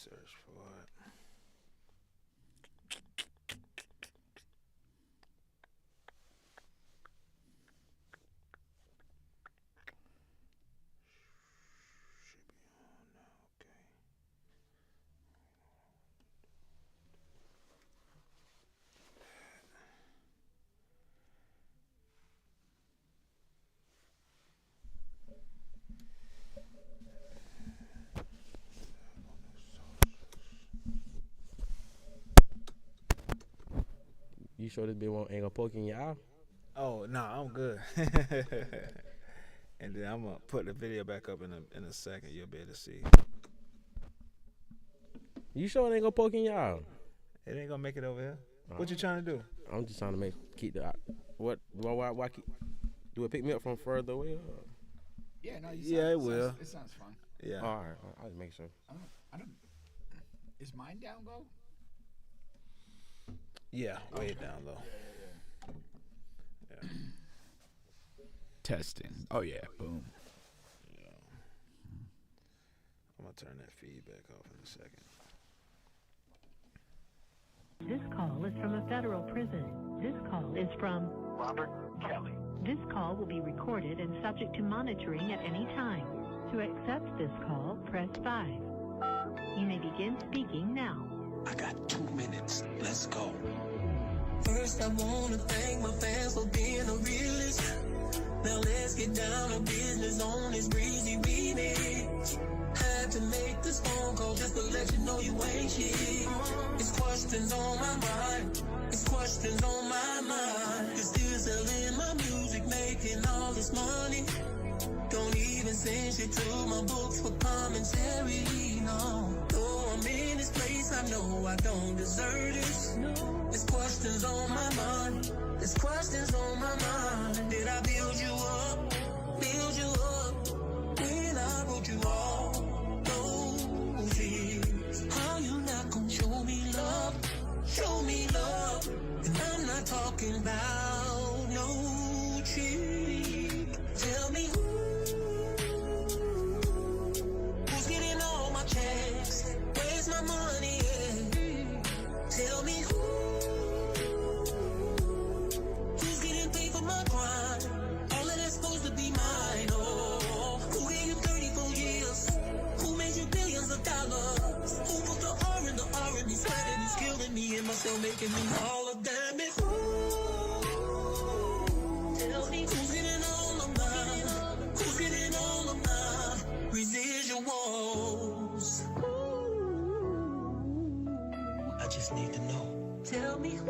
search for it. Should be on now. Okay. You sure this bitch ain't gonna poke in your eye? Oh no, I'm good. And then I'm gonna put the video back up in a second. You'll be able to see. You sure it ain't gonna poke in your eye? It ain't gonna make it over here. What you trying to do? I'm just trying to keep the what? Why keep? Do it pick me up from further away? Yeah, no. It will. It sounds fun. Yeah. All right, I'll just make sure. I don't. Is mine down low? Yeah, way down low. Yeah. Testing. Oh yeah. Boom. Yeah. I'm gonna turn that feedback off in a second. This call is from a federal prison. This call is from Robert Kelly. This call will be recorded and subject to monitoring at any time. To accept this call, press 5. You may begin speaking now. I got 2 minutes. Let's go. First, I wanna thank my fans for being a realist. Now let's get down to business on this breezy remix. Had to make this phone call just to let you know you ain't shit. It's questions on my mind. It's questions on my mind. You're still selling my music, making all this money. Don't even send shit to my books for commentary, no. Though I'm in this place, I know I don't deserve this. There's questions on my mind. There's questions on my mind. Did I build you up? Build you up? When I wrote you all those years. How you not gonna show me love? Show me love. And I'm not talking about no cheat. Tell me who's getting all my checks? Where's my money at? Tell me who's getting paid for my crime? All of that's supposed to be mine. Oh, who gave you 34 years? Who made you billions of dollars? Who put the R in the R in me, sweating is killing me and myself making me all of damn it. Tell me who's getting all of mine? Who's getting all of mine? Residuals. I just need to know. Tell me who.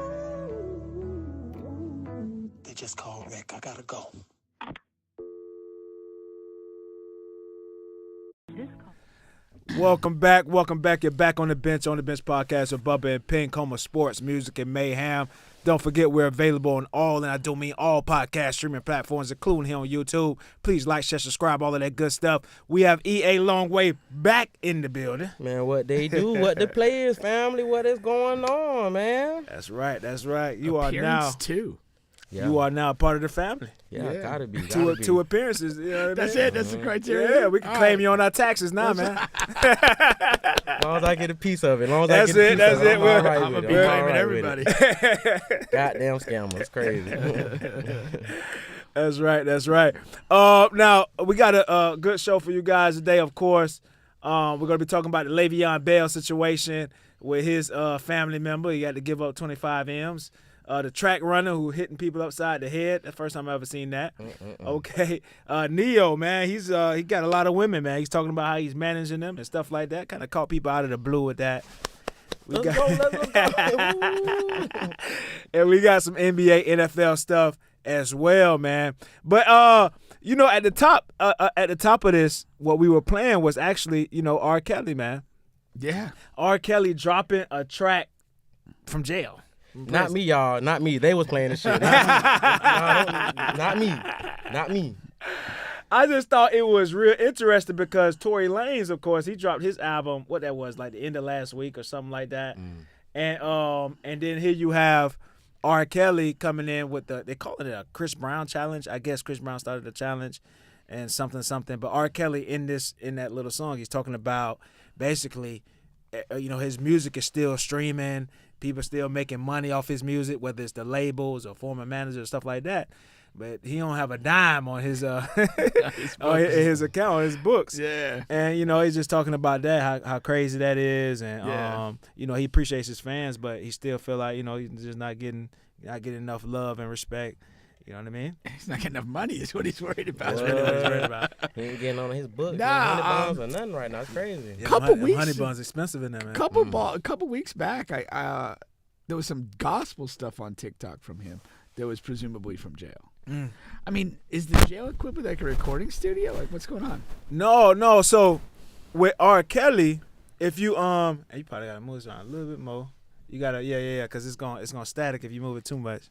They just called Rick. I gotta go. This call. Welcome back. You're back on the bench podcast with Bubba and Pink, home of sports, music, and mayhem. Don't forget we're available on all, and I do mean all podcast streaming platforms, including here on YouTube. Please like, share, subscribe, all of that good stuff. We have EA Longway back in the building. Man, what they do, what the players, family, what is going on, man? That's right. You are Appearance now too. Yeah. You are now part of the family. Yeah, gotta be. Two appearances. You know what That's I mean? it. That's the criteria. Yeah, we can claim you on our taxes now, man. As long as I get a piece of it. As long as I That's get a it, piece that's of it. it. I'm all right I'm with gonna it. be I'm all claiming right with everybody. it. Goddamn scammers, crazy. That's right. Now we got a good show for you guys today. Of course, we're gonna be talking about the Leveon Bell situation with his family member. He had to give up 25 M's. The track runner who hitting people upside the head. The first time I ever seen that. Okay. NeYo, man, he got a lot of women, man. He's talking about how he's managing them and stuff like that. Kind of caught people out of the blue with that. Let's go. And we got some NBA, NFL stuff as well, man. But at the top of this, what we were playing was actually, R. Kelly, man. Yeah. R. Kelly dropping a track from jail. Not me, y'all. Not me. They was playing the shit. Not me. Not me. I just thought it was real interesting because Tory Lanez, of course, he dropped his album, what that was, like the end of last week or something like that. And then here you have R. Kelly coming in with they call it a Chris Brown challenge. I guess Chris Brown started the challenge and something. But R. Kelly in that little song, he's talking about basically his music is still streaming. People still making money off his music, whether it's the labels or former managers, stuff like that. But he don't have a dime on his his account, on his books. Yeah. And he's just talking about that, how crazy that is, and he appreciates his fans, but he still feel like he's just not getting enough love and respect. You know what I mean? He's not getting enough money. Is what he's worried about. That's really what he's worried about. He ain't getting on his book. Nah, Honey buns or nothing right now. It's crazy. Yeah, Couple weeks- honey buns expensive in there, man. Couple weeks back, I there was some gospel stuff on TikTok from him that was presumably from jail. I mean, is the jail equipped with like a recording studio? Like, what's going on? No. So with R. Kelly, if you you probably gotta move this around a little bit more. You gotta because it's gonna static if you move it too much.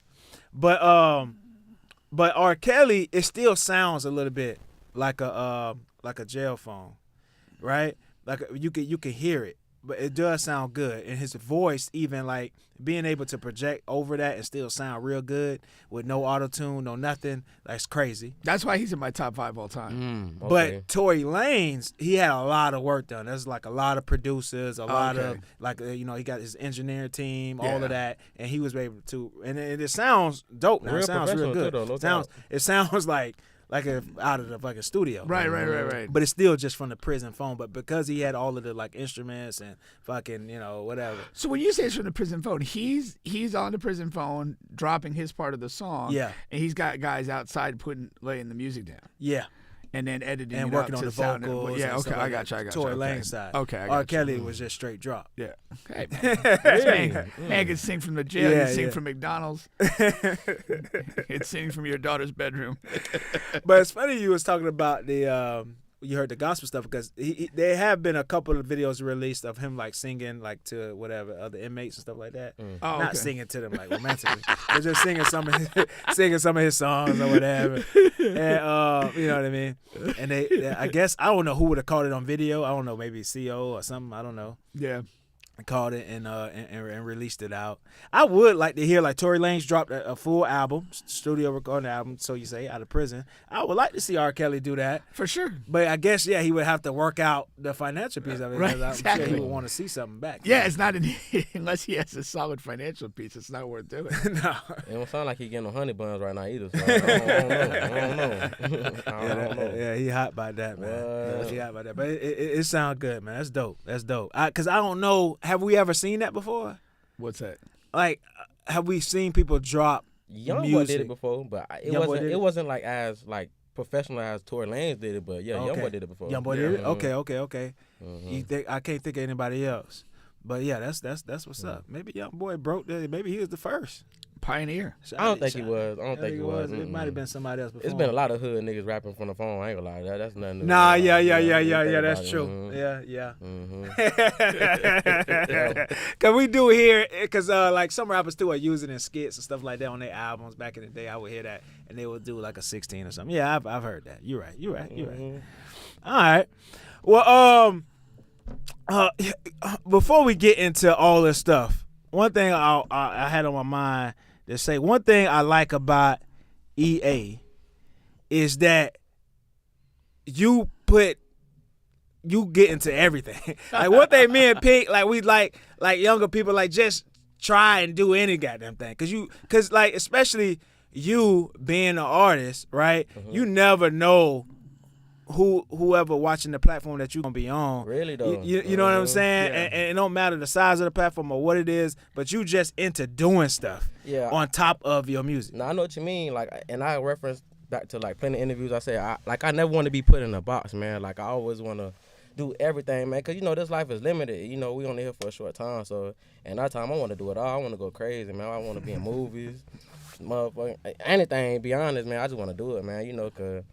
But R. Kelly, it still sounds a little bit like a jail phone, right? Like you can hear it, but it does sound good. And his voice, even like being able to project over that and still sound real good with no auto-tune, no nothing, that's crazy. That's why he's in my top 5 all time. Okay. But Tory Lanez, he had a lot of work done. There's like a lot of producers, a lot of like he got his engineering team, all of that, and he was able to. And it sounds dope. Now. Real It sounds real good. professional too, though, no It sounds like out of the fucking studio. Right. But it's still just from the prison phone. But because he had all of the like instruments and fucking whatever. So when you say it's from the prison phone, he's on the prison phone dropping his part of the song. Yeah. And he's got guys outside laying the music down. Yeah. And then editing And it working up on to the sound. vocals. Yeah, and okay, stuff I like got that. you. Tory Okay. Lanez side. Okay, I got R. you. Kelly was just straight drop. Yeah. Hey, man can sing from the jail. Yeah, You sing yeah. from McDonald's. It's singing from your daughter's bedroom. But it's funny you was talking about the you heard the gospel stuff because there have been a couple of videos released of him like singing like to whatever other inmates and stuff like that. Oh, Not okay. singing to them like romantically, but just singing some of his songs or whatever. And you know what I mean. And they I guess I don't know who would have caught it on video. I don't know, maybe CO or something. I don't know. Yeah. Called it and released it out. I would like to hear like Tory Lanez dropped a full album, studio recording album, so you say, out of prison. I would like to see R. Kelly do that. For sure. But I guess he would have to work out the financial piece of it. Right, because I'm exactly. sure he would want to see something back. Yeah, it's not unless he has a solid financial piece, it's not worth doing. No. It don't sound like he getting no honey buns right now either. So I don't know. Yeah, he hot by that, man. Yeah, he hot by that. But it sounds good, man. That's dope. Because I don't know. Have we ever seen that before? What's that? Like, have we seen people drop Young Boy music? did it before, but Young Boy did it? it wasn't like as like professional as Tory Lanez did it. But yeah, Young Boy did it before. Young Boy Yeah. did it? Okay. You think I can't think of anybody else. But yeah, that's what's up. Maybe Young Boy broke that. Maybe he was the first. Pioneer. I don't think he was. I don't think he was. It might have been somebody else before. It's been a lot of hood niggas rapping from the phone. I ain't gonna lie. That's nothing new. Nah, You yeah. think That's about it. true. Mhm. Yeah. Mhm. Cause we do hear, cause like some rappers too are using it in skits and stuff like that on their albums. Back in the day, I would hear that, and they would do like a 16 or something. Yeah, I've heard that. You're right. Mhm. All right. Well, before we get into all this stuff, one thing I had on my mind to say. One thing I like about EA is that you get into everything. Like one thing me and Pete, like we like younger people, like just try and do any goddamn thing. Cause like especially you being an artist, right? Mm-hmm. You never know whoever watching the platform that you're gonna be on. Really though. You know what I'm saying? Yeah. And it don't matter the size of the platform or what it is, but you just into doing stuff Yeah. on top of your music. Now I know what you mean. Like, and I reference back to like plenty of interviews. I say I never want to be put in a box, man. Like I always want to do everything, man. Cause this life is limited. We only here for a short time. So in that time, I want to do it all. I want to go crazy, man. I want to be in movies, motherfucking anything. Be honest, man. I just want to do it, man. Cause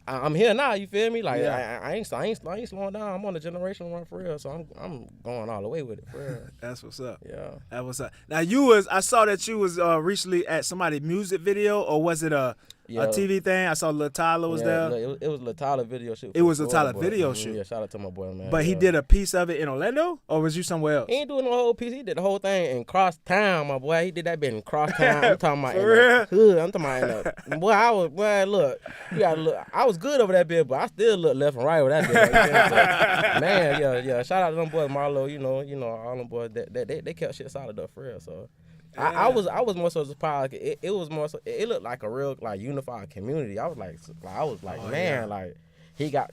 I'm here now. You feel me? Like Yeah. I ain't slowing down. I'm on a generation run for real. So I'm going all the way with it for real. That's what's up. Yeah. That was up. Now I saw that you was recently at somebody's music video, or was it a Yeah. a TV thing. I saw Lil Tyler was there. It was Lil Tyler video shoot. It was a Florida Tyler boy. video shoot. Yeah, shout out to my boy, man. But he did a piece of it in Orlando, or was you somewhere else? He ain't doing the whole piece. He did the whole thing in cross town, my boy. He did that bit in cross town. I'm talking about in the hood. I'm talking about in the boy. Look, you gotta look. I was good over that bit, but I still look left and right with that bit. Man, yeah. Shout out to them boys, Marlo. You know, all them boys. They kept shit solid up for real. So. I was more so surprised. It was more so. It looked like a real like unified community. I was like man, like he got.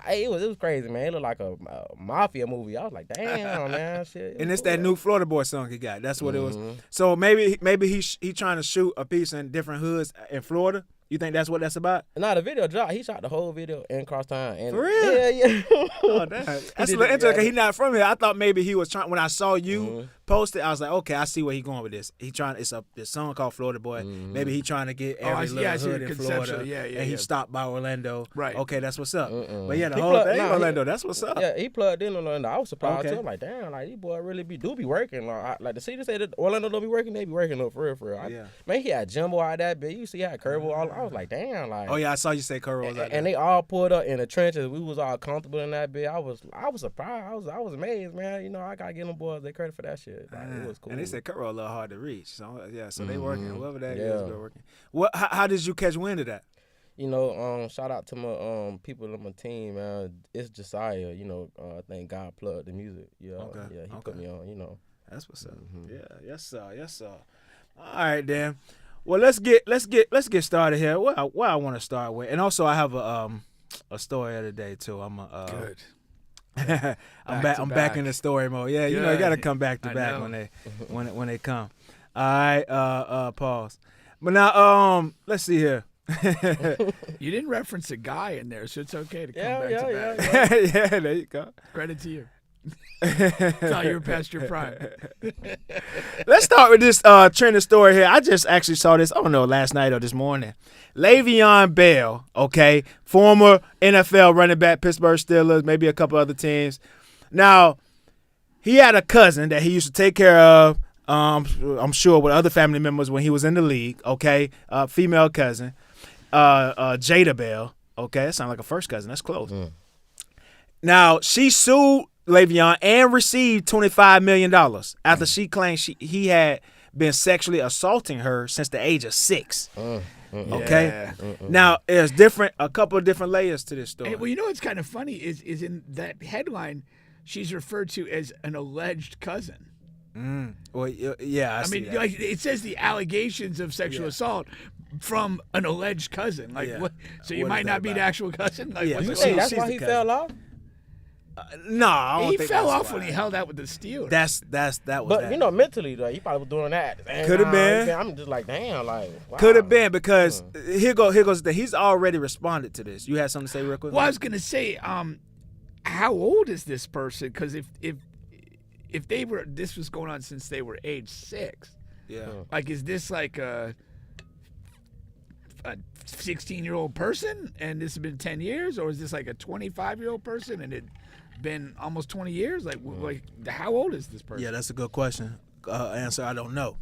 It was crazy, man. It looked like a mafia movie. I was like, damn, man, shit. And it's that new Florida Boy song he got. That's what it was. So maybe he trying to shoot a piece in different hoods in Florida. You think that's what that's about? Nah, the video dropped. He shot the whole video in crosstown. For real? Yeah. Oh, damn. That's a little interesting. He not from here. I thought maybe he was trying. When I saw you post it, I was like, okay, I see where he going with this. He trying. It's a song called Florida Boy. Maybe he trying to get every little hood in Florida. And he stopped by Orlando. Right. Okay, that's what's up. But yeah, the whole thing Orlando. That's what's up. Yeah, he plugged in Orlando. I was surprised too. I'm like, damn, like these boys really do be working. Like the city say that Orlando don't be working. They be working though, for real. Man, he had Jumbo out that bit. You see, he had Curvo all. I was like, damn, like. Oh yeah, I saw you say Curry was out there. And they all pulled up in the trenches. We was all comfortable in that bit. I was surprised. I was amazed, man. You know, I gotta give them boys their credit for that shit. Like, it was cool. And they said Curry a little hard to reach. So yeah, so they working. Whoever that is, they're working. What? How did you catch wind of that? You know, shout out to my people on my team, man. It's Josiah. You know, I think God plugged the music. Yeah, yeah, he put me on. You know, that's what's up. Yeah, yes sir. All right, then. Well, let's get started here. What I want to start with, and also I have a story of the day too. Good. I'm back in the story mode. Yeah, you know you got to come back to back when they come. All right, pause. But now let's see here. You didn't reference a guy in there, so it's okay to come back to back. Yeah, there you go. Credit to you. Thought you were past your prime. Let's start with this trending story here. I just actually saw this, I don't know, last night or this morning. Leveon Bell, okay, former NFL running back, Pittsburgh Steelers, maybe a couple other teams. Now, he had a cousin that he used to take care of, I'm sure, with other family members when he was in the league, okay, female cousin, Jada Bell, okay, that sounds like a first cousin. That's close. Now, she sued Leveon and received $25 million after she claimed he had been sexually assaulting her since the age of 6. Okay? Now, there's a couple of different layers to this story. Well, you know what's kind of funny is in that headline, she's referred to as an alleged cousin. Well, yeah, I mean, like, it says the allegations of sexual assault from an alleged cousin. Like, what? So you might not be the actual cousin? Like, you think that's why he fell off? No, I don't he think fell off when he held out with the Steelers. That was. But you know, mentally though, he probably was doing that. Could have been. I'm just like, damn, like. Wow. Could have been because here goes the. He's already responded to this. You had something to say real quick? Well, I was gonna say, how old is this person? Because if they were, this was going on since they were age 6. Yeah. Like, is this like a 16-year-old person and this has been 10 years, or is this like a 25-year-old person and it been almost 20 years? Like, how old is this person? Yeah, that's a good question. Answer, I don't know.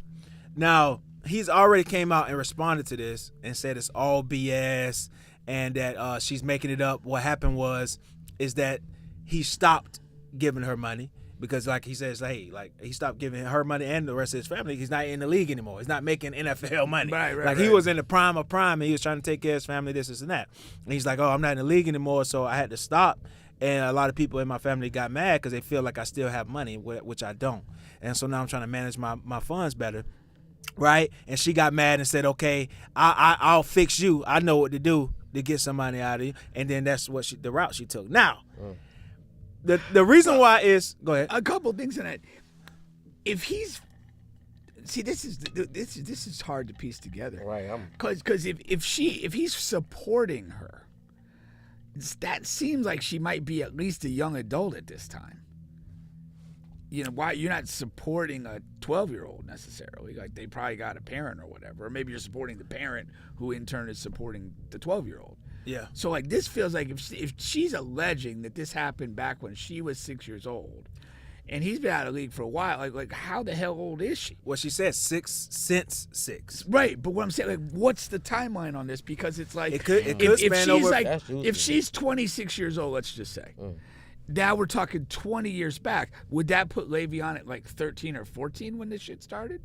Now, he's already came out and responded to this and said it's all BS and that she's making it up. What happened is that he stopped giving her money because, like he says, hey, like he stopped giving her money and the rest of his family. He's not in the league anymore. He's not making NFL money. Right. He was in the prime of prime and he was trying to take care of his family, this and that. And he's like, oh, I'm not in the league anymore, so I had to stop. And a lot of people in my family got mad because they feel like I still have money, which I don't. And so now I'm trying to manage my funds better, right? And she got mad and said, okay, I'll fix you. I know what to do to get some money out of you. And then that's what the route she took. Now, the reason why is, go ahead. A couple things in it. If he's, see, this is hard to piece together, right? Because if he's supporting her, that seems like she might be at least a young adult at this time. You know, why you're not supporting a 12-year-old necessarily? Like, they probably got a parent or whatever, or maybe you're supporting the parent who in turn is supporting the 12-year-old. Yeah. So like, this feels like if she's alleging that this happened back when she was 6 years old, and he's been out of the league for a while. Like how the hell old is she? Well, she said since 6. Right, but what I'm saying, like, what's the timeline on this? Because it's like It could if span she's over. like That's usually- if she's 26 years old, let's just say. Now we're talking 20 years back. Would that put Leveon at like 13 or 14 when this shit started?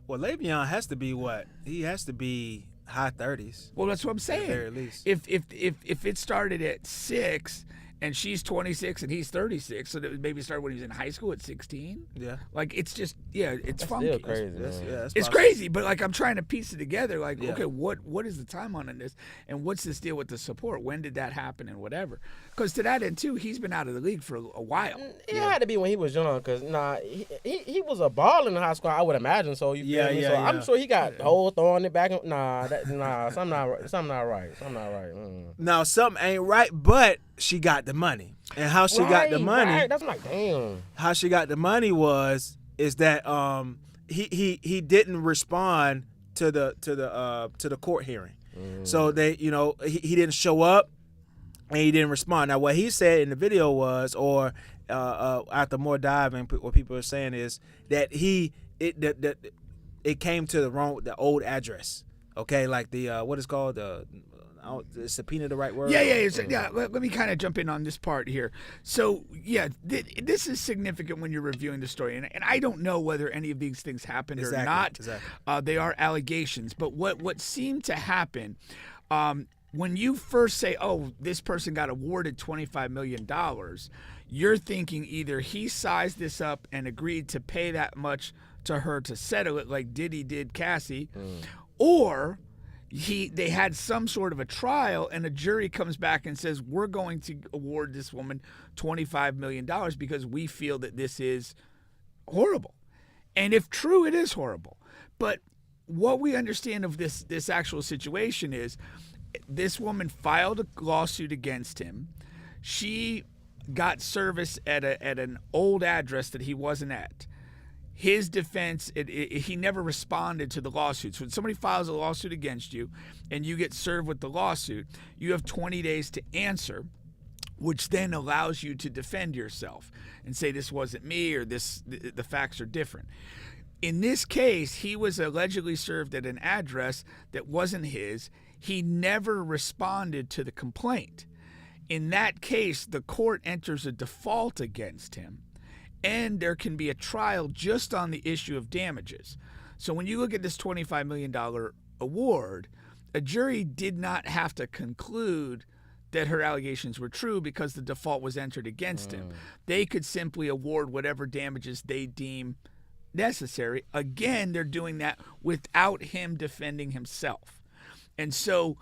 Well, Leveon has to be what? He has to be high 30s. Well, that's what I'm At the saying. very least. If it started at 6 and she's 26 and he's 36, so that maybe started when he was in high school at 16. Yeah. Like it's just it's That's funky. still crazy. That's, man. yeah, that's It's possible. crazy, but like I'm trying to piece it together. Like, Yeah. okay, what is the timeline on this, and what's this deal with the support? When did that happen, and whatever? Because to that end too, he's been out of the league for a while. It had to be when he was young, cause he was a baller in high school, I would imagine. So you feel me? Yeah, So yeah. I'm sure he got whole throwing it back. Something not right. Now, something ain't right, but she got the money. And how she got the money, Right. That's like damn. how she got the money is that he didn't respond to the court hearing. So they, he didn't show up and he didn't respond. Now, what he said in the video was, or after more diving, what people are saying is that it came to the old address. Okay, like the what is called is subpoena the right word? Yeah. Let me kind of jump in on this part here. So, this is significant when you're reviewing the story, and I don't know whether any of these things happened or not. Exactly. They are allegations, but what seemed to happen when you first say, "Oh, this person got awarded $25 million," you're thinking either he sized this up and agreed to pay that much to her to settle it, like Diddy did Cassie, or they had some sort of a trial and a jury comes back and says, we're going to award this woman $25 million because we feel that this is horrible. And if true, it is horrible. But what we understand of this actual situation is this woman filed a lawsuit against him. She got service at an old address that he wasn't at. His defense, he never responded to the lawsuit. So when somebody files a lawsuit against you and you get served with the lawsuit, you have 20 days to answer, which then allows you to defend yourself and say this wasn't me or the facts are different. In this case, he was allegedly served at an address that wasn't his. He never responded to the complaint. In that case, the court enters a default against him. And there can be a trial just on the issue of damages. So when you look at this $25 million award, a jury did not have to conclude that her allegations were true because the default was entered against him. They could simply award whatever damages they deem necessary. Again, they're doing that without him defending himself. And so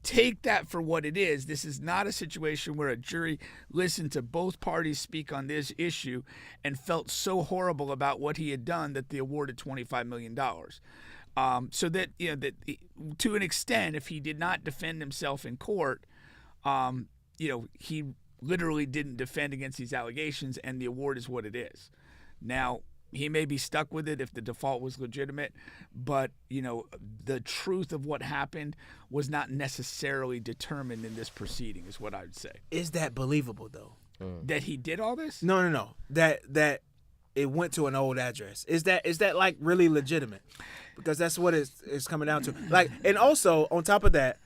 take that for what it is. This is not a situation where a jury listened to both parties speak on this issue and felt so horrible about what he had done that they awarded $25 million. So that, that to an extent, if he did not defend himself in court, he literally didn't defend against these allegations, and the award is what it is. Now, he may be stuck with it if the default was legitimate, but, the truth of what happened was not necessarily determined in this proceeding is what I would say. Is that believable, though? That he did all this? No. That it went to an old address. Is that like really legitimate? Because that's what it's coming down to. Like, and also on top of that,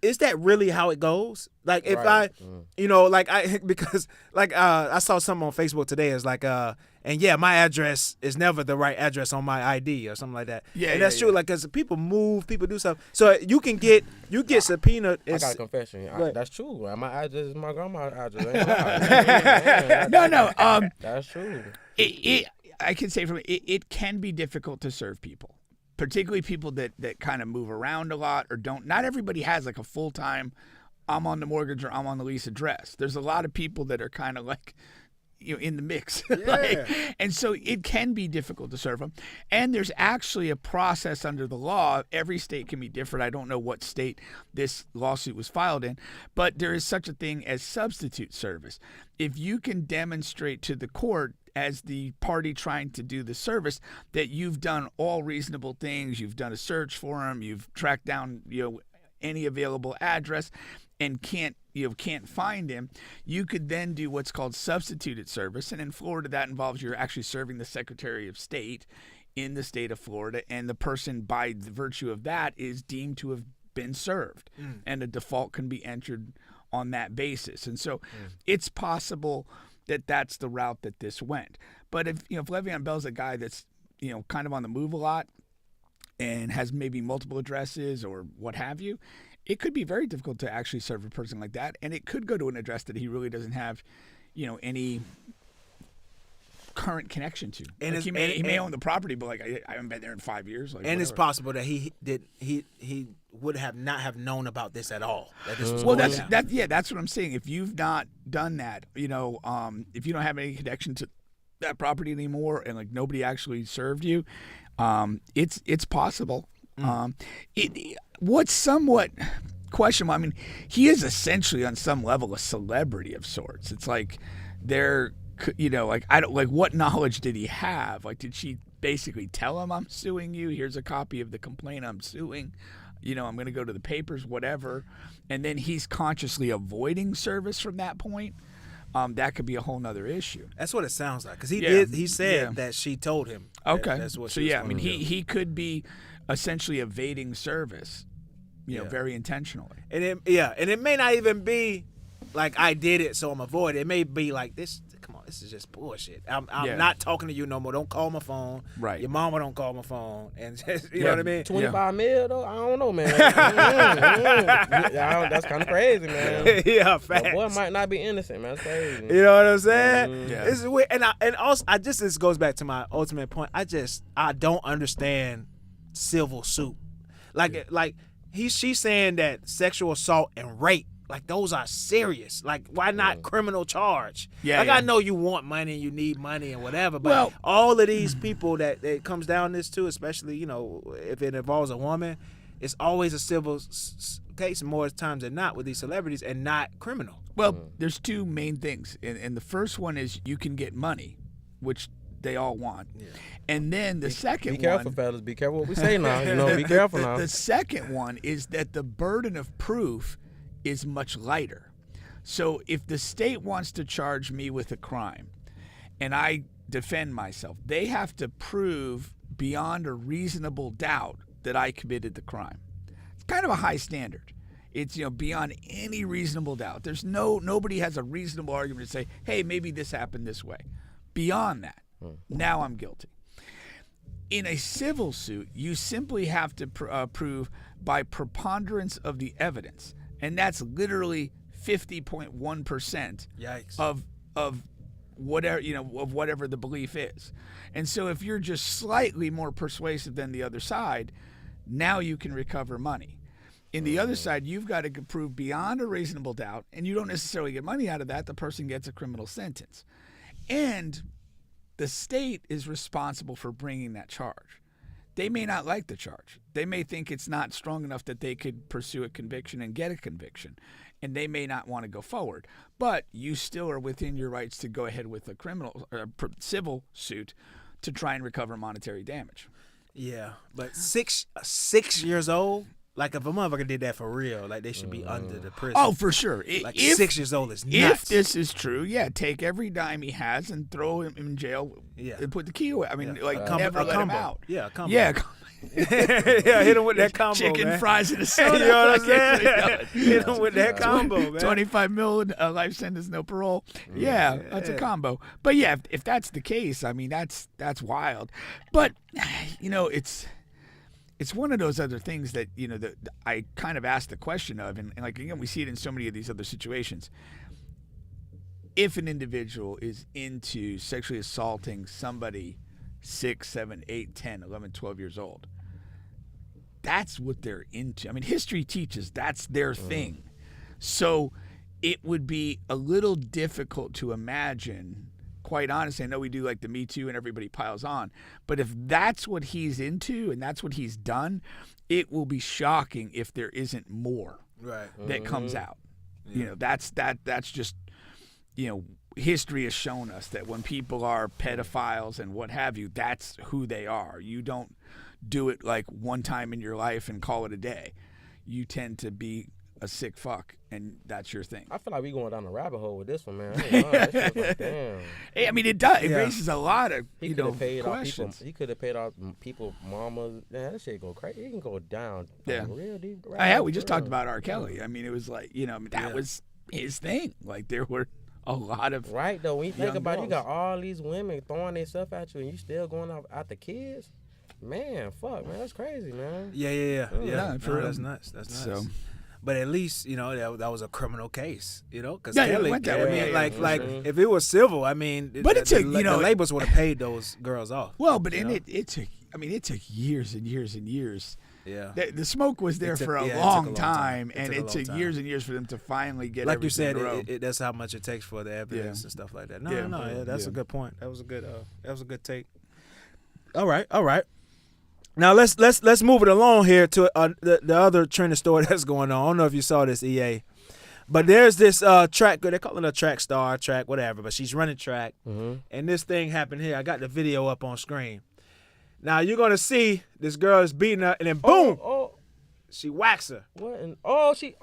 is that really how it goes? Like if Right. I saw something on Facebook today. It's like my address is never the right address on my ID or something like that. Yeah, and that's yeah, true. yeah. Like, cause people move, people do stuff. So you get subpoenaed. I got a confession. That's true. My address is my grandma's address. No. That's true. I can say it can be difficult to serve people, particularly people that kind of move around a lot or don't. Not everybody has like a full-time, I'm on the mortgage or I'm on the lease address. There's a lot of people that are kind of like, in the mix. And so it can be difficult to serve them. And there's actually a process under the law. Every state can be different. I don't know what state this lawsuit was filed in, but there is such a thing as substitute service. If you can demonstrate to the court as the party trying to do the service that you've done all reasonable things, you've done a search for him, you've tracked down, any available address, and can't find him, you could then do what's called substituted service. And in Florida, that involves you're actually serving the Secretary of State in the state of Florida, and the person, by the virtue of that, is deemed to have been served, and a default can be entered on that basis. And so it's possible that that's the route that this went. But if Leveon Bell's a guy that's kind of on the move a lot and has maybe multiple addresses or what have you, it could be very difficult to actually serve a person like that, and it could go to an address that he really doesn't have any current connection to. And he may own the property, but I haven't been there in 5 years. And whatever. it's possible that he would have not have known about this at all. That this was That's what I'm saying. If you've not done that, if you don't have any connection to that property anymore, and nobody actually served you, it's possible. What's somewhat questionable, I mean, he is essentially on some level a celebrity of sorts. It's what knowledge did he have? Did she basically tell him, I'm suing you, here's a copy of the complaint I'm suing, I'm going to go to the papers, whatever, and then he's consciously avoiding service from that point? That could be a whole nother issue. That's what it sounds like, because he said that she told him. Okay. That's what he could be essentially evading service, very intentionally. And it may not even be like I did it, so I'm avoiding. It may be like this. Come on, this is just bullshit. I'm not talking to you no more. Don't call my phone. Right. Your mama don't call my phone, and just, you know what I mean. 25 mil though, I don't know, man. That's kind of crazy, man. Yeah, facts. The boy might not be innocent, man. That's crazy. You know what I'm saying? Yeah. This is weird. And also, this goes back to my ultimate point. I don't understand civil suit. She's saying that sexual assault and rape, those are serious. Why not criminal charge? I know you want money and you need money and whatever, but all of these people that it comes down this to, especially, if it involves a woman, it's always a civil case more times than not with these celebrities and not criminal. Well, there's two main things. And the first one is you can get money, which they all want. Yeah. And then the second one... Be careful, fellas. Be careful what we say now. Be careful now. The second one is that the burden of proof is much lighter. So if the state wants to charge me with a crime and I defend myself, they have to prove beyond a reasonable doubt that I committed the crime. It's kind of a high standard. It's beyond any reasonable doubt. There's nobody has a reasonable argument to say, hey, maybe this happened this way. Beyond that, now I'm guilty. In a civil suit, you simply have to prove by preponderance of the evidence. And that's literally 50.1% of whatever of whatever the belief is. And so if you're just slightly more persuasive than the other side, now you can recover money. In the other side, you've got to prove beyond a reasonable doubt, and you don't necessarily get money out of that. The person gets a criminal sentence. And the state is responsible for bringing that charge. They may not like the charge. They may think it's not strong enough that they could pursue a conviction and get a conviction, and they may not want to go forward. But you still are within your rights to go ahead with a civil suit to try and recover monetary damage. Yeah, but 6 years old. If a motherfucker did that for real, they should be under the prison. Oh, for sure. 6 years old is nuts. If this is true, take every dime he has and throw him in jail and put the key away. I mean, never let him out. Yeah, a combo. Yeah, hit him with that combo, chicken, man. fries, and a soda. You know what I'm saying? Hit him with that combo, man. 25 million, life sentence, no parole. Yeah, that's a combo. But yeah, if that's the case, I mean, that's wild. But, it's one of those other things that, that I kind of asked the question of, and again, we see it in so many of these other situations. If an individual is into sexually assaulting somebody 6, 7, 8, 10, 11, 12 years old, that's what they're into. I mean, history teaches that's their thing. So it would be a little difficult to imagine. Quite honestly, I know we do the Me Too and everybody piles on, but if that's what he's into and that's what he's done, it will be shocking if there isn't more that comes out. Yeah. That's just, history has shown us that when people are pedophiles and what have you, that's who they are. You don't do it one time in your life and call it a day. You tend to be a sick fuck, and that's your thing. I feel like we going down the rabbit hole with this one, man. I ain't lying. That shit like, damn. Hey, I mean, it does. It Yeah. raises a lot of He could have paid questions. off people. He could have paid off people, mamas. Man, that shit go crazy. He can go down. Yeah. Like, real deep. Yeah, we just talked about R. Kelly. I mean, it was like, that was his thing. Like, there were a lot of Right though, when you think young about it, you girls. got all these women throwing their stuff at you, and you still going out the kids. Man, fuck, man, that's crazy, man. Yeah. Yeah, for No, real. that's nuts. That's nuts. So- But at least that was a criminal case, because Yeah, it Kelly, went that I way. mean, Yeah, like yeah. like if it was civil, I mean, But it took, the labels would have paid those girls off. Well, but you and know? it took. I mean, it took years and years and years. Yeah. The smoke was there took- for a yeah, it took a long long time, time. and it took years and years for them to finally get Like you everything said, in a row. that's how much it takes for the evidence and stuff like that. No, that's a good point. That was a good take. All right. Now let's move it along here to the other trending story that's going on. I don't know if you saw this, EA, but there's this track. They call it a track star, track whatever, but she's running track, and this thing happened here. I got the video up on screen. Now you're gonna see this girl is beating her, and then boom, she whacks her. What? She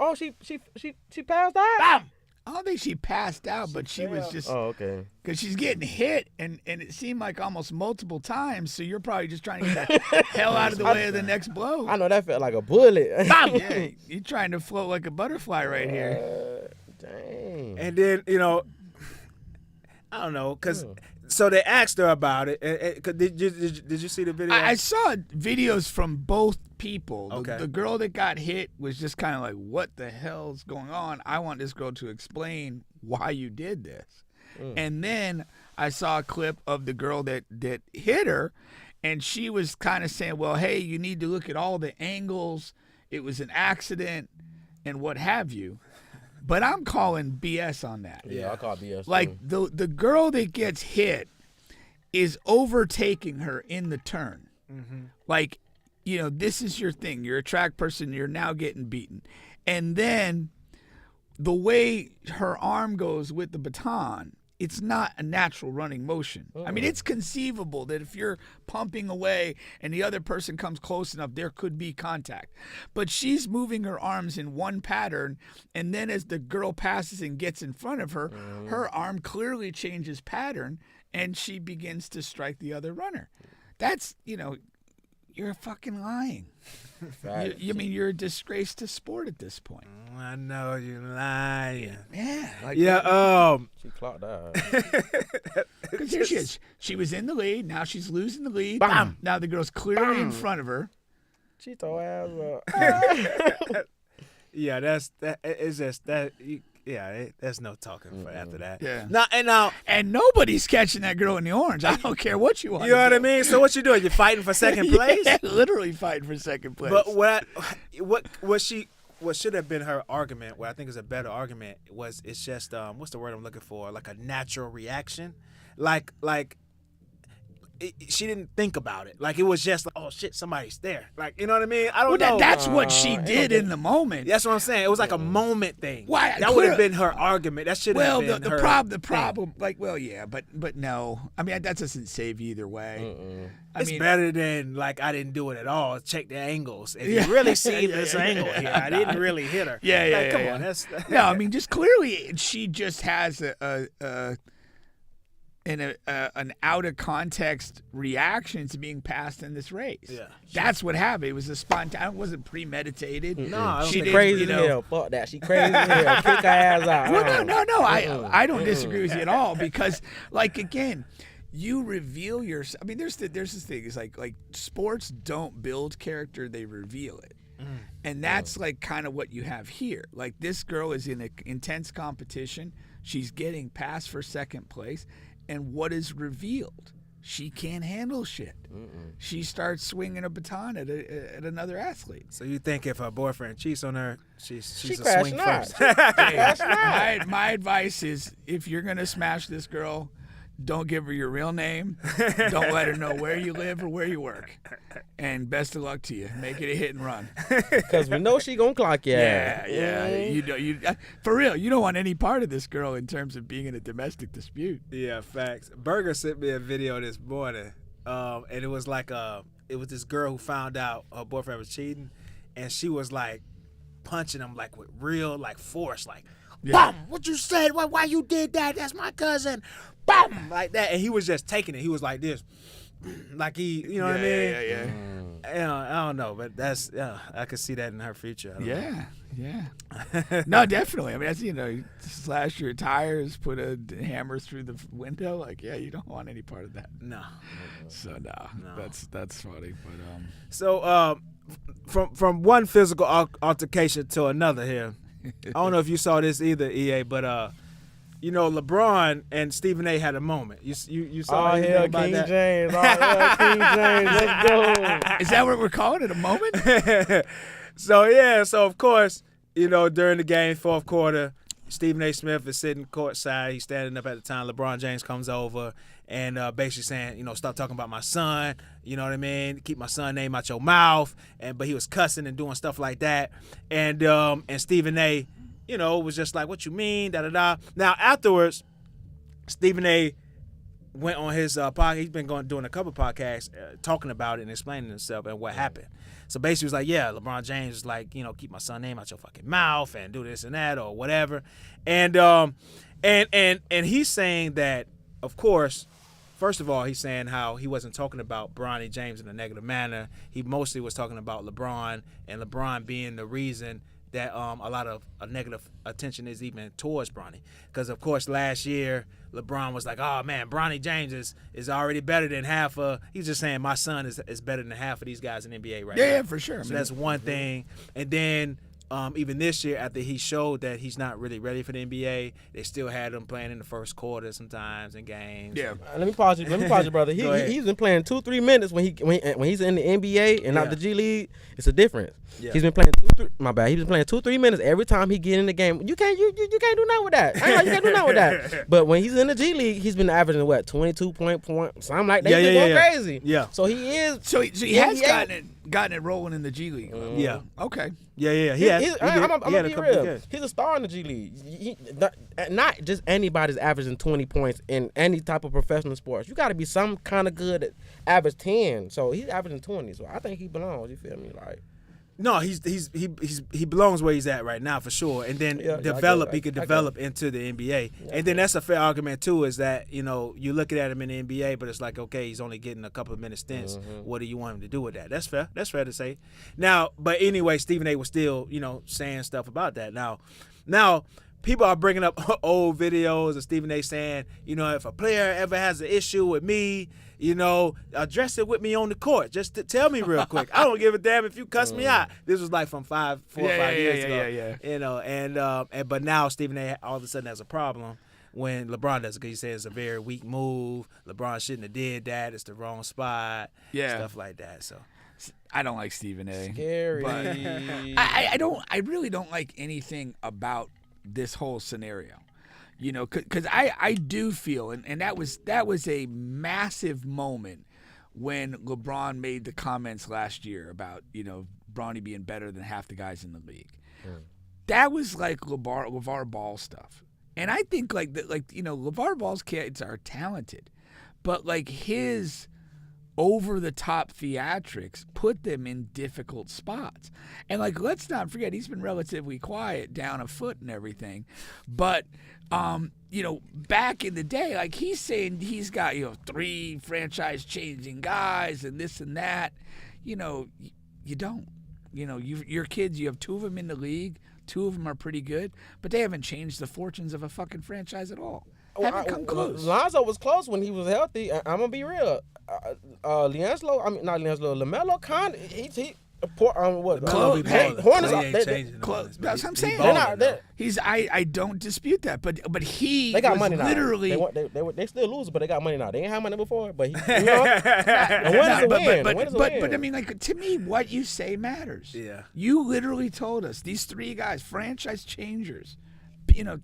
passed out. Bam! I don't think she passed out, but she was just Oh, okay. because she's getting hit, and it seemed like almost multiple times. So you're probably just trying to get the hell out of the way of the next blow. I know that felt like a bullet. Bam! Yeah, you're trying to float like a butterfly right here. Dang. And then I don't know, cause so they asked her about it. Did you see the video? I saw videos from both people. Okay. The girl that got hit was just kind of like, what the hell's going on? I want this girl to explain why you did this. And then I saw a clip of the girl that hit her, and she was kind of saying, well, hey, you need to look at all the angles. It was an accident and what have you. But I'm calling BS on that. Yeah, I call BS. Like the girl that gets hit is overtaking her in the turn. Like, this is your thing. You're a track person. You're now getting beaten. And then the way her arm goes with the baton, it's not a natural running motion. I mean, it's conceivable that if you're pumping away and the other person comes close enough, there could be contact. But she's moving her arms in one pattern, and then as the girl passes and gets in front of her, her arm clearly changes pattern, and she begins to strike the other runner. That's, you're fucking lying. You mean you're a disgrace to sport at this point? I know you're lying. Yeah. she clocked out. Because here she is. She was in the lead. Now she's losing the lead. Bam. Now the girl's clearly in front of her. She throw ass up. Yeah, it's just that. There's no talking for after that. Yeah. Now, And nobody's catching that girl in the orange. I don't care what you want. you know what I mean. So what you doing? You're fighting for second place. Yeah, literally fighting for second place. But what should have been her argument? What I think is a better argument it's just what's the word I'm looking for? Like a natural reaction, like. She didn't think about it. Like it was just like, oh shit, somebody's there. Like, you know what I mean? I don't know. That's what she did in the moment. That's what I'm saying. It was like a moment thing. Why? That would have been her argument. That should have been the her problem, like, but no. I mean, that doesn't save you either way. It's better than like I didn't do it at all. Check the angles. If you really see this angle here, I didn't really hit her. Come on, that's no. I mean, just clearly, she just has an out of context reaction to being passed in this race. Yeah, that's what happened. It was a spontaneous. It wasn't premeditated. No, I don't she think did, Crazy as hell. Fuck that. She crazy as hell. Kick her ass out. Well, no. I don't disagree with you at all because, like, again, you reveal yourself. I mean, there's this thing. It's like sports don't build character; they reveal it. And that's like kind of what you have here. Like this girl is in an intense competition. She's getting passed for second place. And what is revealed? She can't handle shit. She starts swinging a baton at another athlete. So you think if her boyfriend cheats on her, she's a crashing swing out. first? My advice is if you're going to smash this girl, don't give her your real name. Don't let her know where you live or where you work. And best of luck to you. Make it a hit and run. Because we know she gonna clock you. Yeah. For real, you don't want any part of this girl in terms of being in a domestic dispute. Yeah, facts. Burger sent me a video this morning, and it was like it was this girl who found out her boyfriend was cheating, and she was like punching him like with real like force, like, "Bum, what you said? Why you did that? That's my cousin." Bum, like that, and he was just taking it. He was like this, like he, you know what I mean? Yeah. I don't know, but that's I could see that in her future. I don't know. Yeah. No, definitely. I mean, that's, slash your tires, put a hammer through the window. Like, yeah, you don't want any part of that. No. So that's funny. But So from one physical altercation to another here. I don't know if you saw this either, EA, but LeBron and Stephen A had a moment. You saw anything about King that? James. King James. Let's go. is that what we're calling it? A moment? So of course, during the game, fourth quarter, Stephen A. Smith is sitting courtside. He's standing up at the time. LeBron James comes over and basically saying, stop talking about my son. You know what I mean? Keep my son name out your mouth. But he was cussing and doing stuff like that. And Stephen A. Was just like, what you mean? Da da da. Now afterwards, Stephen A. went on his podcast. He's been doing a couple podcasts talking about it and explaining himself and what happened. So basically, he was like, yeah, LeBron James is like, keep my son name out your fucking mouth and do this and that or whatever. And he's saying that, of course, first of all, he's saying how he wasn't talking about Bronny James in a negative manner. He mostly was talking about LeBron and LeBron being the reason that a lot of negative attention is even towards Bronny. Because, of course, last year, LeBron was like, oh, man, Bronny James is already better than half of – he's just saying my son is better than half of these guys in the NBA right now. Yeah, for sure. So that's one thing. And then even this year, after he showed that he's not really ready for the NBA, they still had him playing in the first quarter sometimes in games. Yeah. Let me pause you, brother. He's been playing 2-3 minutes when he's in the NBA and not the G League. It's a difference. Yeah. He's been playing 2-3 minutes every time he get in the game. You can't do nothing with that. You can't do nothing with that. But when he's in the G League, he's been averaging 22 point something like that. He's been going crazy. Yeah. So he is. So he has gotten it rolling in the G League. Yeah. Okay. Yeah. I'm gonna be real. He's a star in the G League. Not just anybody's averaging 20 points in any type of professional sports. You got to be some kind of good at average 10. So he's averaging 20. So I think he belongs. You feel me? Like. No, he belongs where he's at right now for sure, and then he could develop into the NBA, and then that's a fair argument too. Is that you're looking at him in the NBA, but it's like, okay, he's only getting a couple of minute stints. Mm-hmm. What do you want him to do with that? That's fair. That's fair to say. Now, but anyway, Stephen A. was still saying stuff about that. Now. People are bringing up old videos of Stephen A. saying, if a player ever has an issue with me, address it with me on the court. Just tell me real quick. I don't give a damn if you cuss me out. This was like from 4 or 5 years ago. And but now Stephen A. all of a sudden has a problem when LeBron does it because he says it's a very weak move. LeBron shouldn't have did that. It's the wrong spot. Yeah. Stuff like that. So I don't like Stephen A. Scary. But I really don't like anything about this whole scenario, because I do feel, and that was a massive moment when LeBron made the comments last year about Bronny being better than half the guys in the league. That was like LeVar Ball stuff, and I think LeVar Ball's kids are talented, but like his over-the-top theatrics put them in difficult spots. And, let's not forget, he's been relatively quiet, down a foot and everything. But, back in the day, he's saying he's got, 3 franchise-changing guys and this and that. You don't. Your kids, you have 2 of them in the league. 2 of them are pretty good. But they haven't changed the fortunes of a fucking franchise at all. Haven't come close. Lonzo was close when he was healthy. I'm going to be real. LaMelo kind of he Hornets. That's what I'm saying. I don't dispute that, but they got money now. Literally, they still lose, but they got money now. They ain't had money before, but a win. But I mean, to me, what you say matters. Yeah, you literally told us these 3 guys, franchise changers,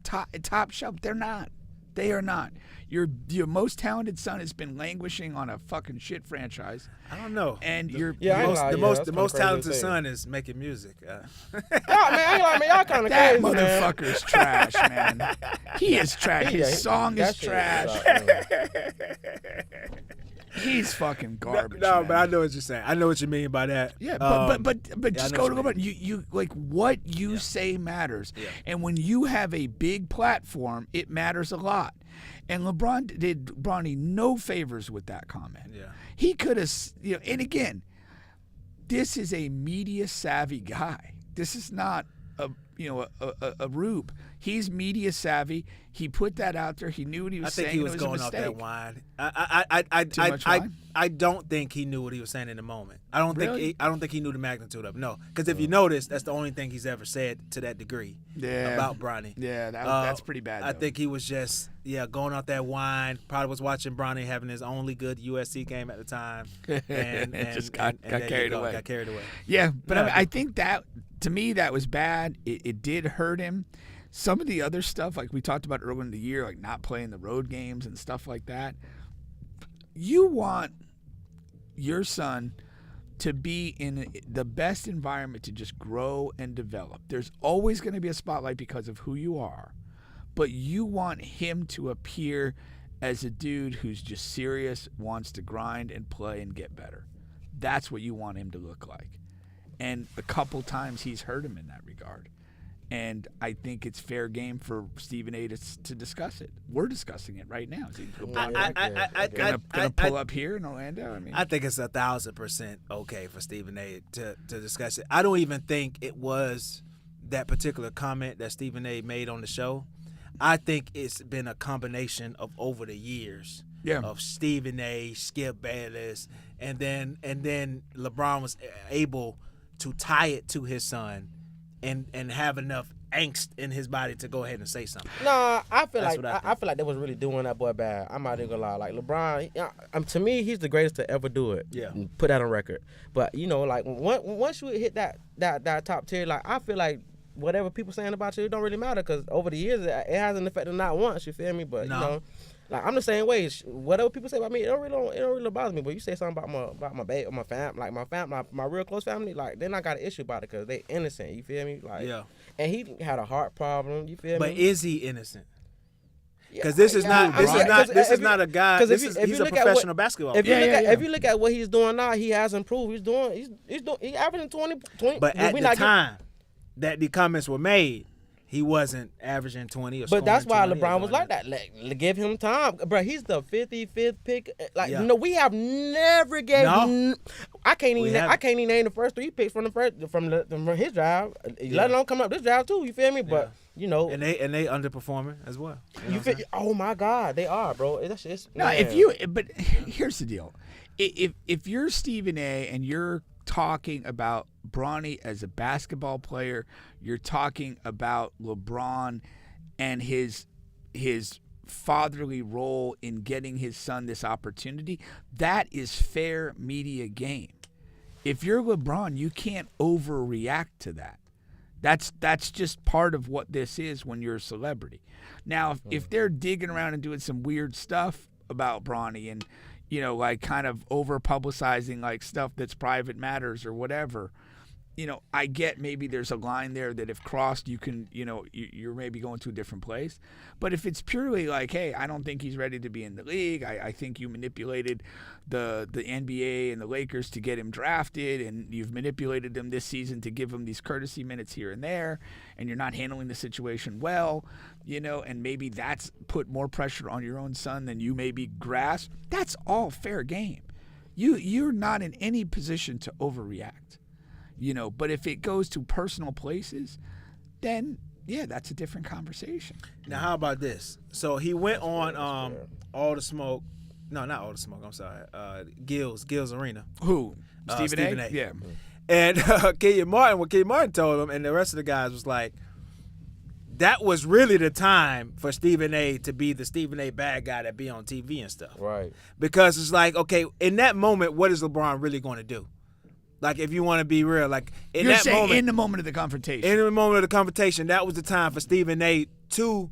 top shelf. They're not. They are not. Your most talented son has been languishing on a fucking shit franchise. I don't know. And the most talented son is making music. Man, y'all kind of that crazy, motherfucker is trash, man. He is trash. His song is trash. He's fucking garbage. No, man. but I know what you're saying. I know what you mean by that. Yeah, but I just know go to what LeBron. You like what you say matters, and when you have a big platform, it matters a lot. And LeBron did Bronny no favors with that comment. Yeah, he could have, and again, this is a media savvy guy. This is not a rube. He's media savvy. He put that out there. He knew what he was saying. I think he was a going off mistake. that wine. Too much wine? I don't think he knew what he was saying in the moment. I don't Really? think he knew the magnitude of it. No, because if you notice, that's the only thing he's ever said to that degree about Bronny. Yeah, that's pretty bad. I though. think he was just going off that wine. Probably was watching Bronny having his only good USC game at the time, and just got there carried you go, away. Got carried away. Yeah, but I think that to me that was bad. It did hurt him. Some of the other stuff, like we talked about earlier in the year, like not playing the road games and stuff like that. You want your son to be in the best environment to just grow and develop. There's always going to be a spotlight because of who you are, but you want him to appear as a dude who's just serious, wants to grind and play and get better. That's what you want him to look like. And a couple times he's hurt him in that regard. And I think it's fair game for Stephen A. to discuss it. We're discussing it right now. Is he gonna pull up here in Orlando? I mean, I think it's 1,000% okay for Stephen A. to discuss it. I don't even think it was that particular comment that Stephen A. made on the show. I think it's been a combination of over the years of Stephen A., Skip Bayless, and then LeBron was able to tie it to his son and have enough angst in his body to go ahead and say something. Nah, I feel That's like what I I feel like they was really doing that boy bad. I'm not even gonna lie. Like LeBron, to me, he's the greatest to ever do it. Yeah. Put that on record. But like once you hit that top tier, like I feel like whatever people saying about you, it don't really matter because over the years it hasn't affected not once. You feel me? But No. like I'm the same way. Whatever people say about me, it don't really bother me. But you say something about my baby, my fam, like my real close family, like then I got an issue about it because they innocent. You feel me? Like and he had a heart problem. You feel me? But is he innocent? Because this is not a guy. He's a professional basketball player. If you look at what he's doing now, he has improved. He's averaging 20. But at the time that the comments were made, he wasn't averaging 20 or But that's why 20 LeBron was like that. Give him time, bro. He's the 55th pick. No, we have never gave. No. I can't even name the first 3 picks from his drive. Let alone come up this drive too. You feel me? But and they underperforming as well. You feel? Oh my God, they are, bro. That's just no. man. But here's the deal: if you're Stephen A. and you're talking about Bronny as a basketball player, you're talking about LeBron and his fatherly role in getting his son this opportunity. That is fair media game. If you're LeBron, you can't overreact to that. That's just part of what this is when you're a celebrity. Now, if they're digging around and doing some weird stuff about Bronny and like kind of over publicizing like stuff that's private matters or whatever, I get maybe there's a line there that if crossed, you can, you're maybe going to a different place. But if it's purely like, hey, I don't think he's ready to be in the league. I think you manipulated the NBA and the Lakers to get him drafted, and you've manipulated them this season to give him these courtesy minutes here and there, and you're not handling the situation well, and maybe that's put more pressure on your own son than you maybe grasp. That's all fair game. You're not in any position to overreact. But if it goes to personal places, then that's a different conversation. Now, how about this? So he went on All the Smoke. No, not All the Smoke. I'm sorry. Gil's Arena. Who? Stephen A. Yeah. And Kenyon Martin told him, and the rest of the guys was like, that was really the time for Stephen A. to be the Stephen A. bad guy that be on TV and stuff. Right. Because it's like, okay, in that moment, what is LeBron really going to do? Like, if you want to be real, like in You're that saying moment, in the moment of the confrontation. in the moment of the confrontation, that was the time for Stephen A. to,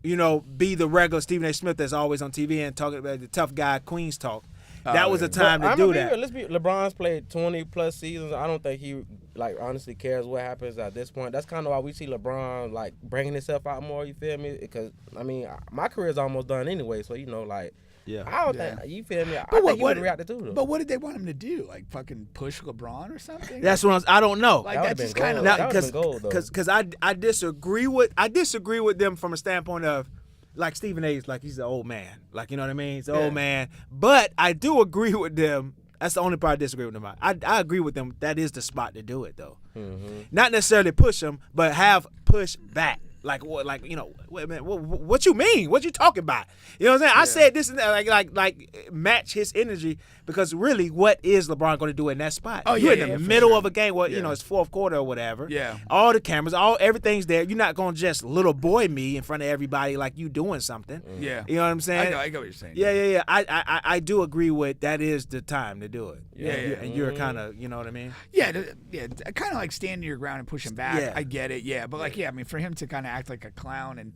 be the regular Stephen A. Smith that's always on TV and talking about the tough guy Queens talk. that was a time to do that. Let's be. LeBron's played 20+ seasons. I don't think he honestly cares what happens at this point. That's kind of why we see LeBron like bringing himself out more. You feel me? Because I mean, my career's almost done anyway. So you know, like. Yeah. I don't think you feel me. I think he would have reacted too. Though. But what did they want him to do? Like fucking push LeBron or something? That's what I don't know. Like that's just kind kind of because I disagree with them from a standpoint of like Stephen A's like he's an old man, like you know what I mean. He's an old man, but I do agree with them. That's the only part I disagree with them on. I agree with them. That is the spot to do it though. Mm-hmm. Not necessarily push them, but have push back. Like what? Like you know? Wait a minute. What you mean? What you talking about? You know what I'm saying? I said this and that. Like match his energy because really, what is LeBron going to do in that spot? Oh, you're yeah, in the middle of a game. Well, you know it's fourth quarter or whatever. Yeah. All the cameras, everything's there. You're not going to just little boy me in front of everybody like you doing something. Yeah. You know what I'm saying? I know what you're saying. Yeah. I do agree with that is the time to do it. Yeah. And you're kind of, you know what I mean? Yeah. Kind of like standing your ground and pushing back. Yeah. I get it. Yeah. But like, I mean, for him to kind of act like a clown and,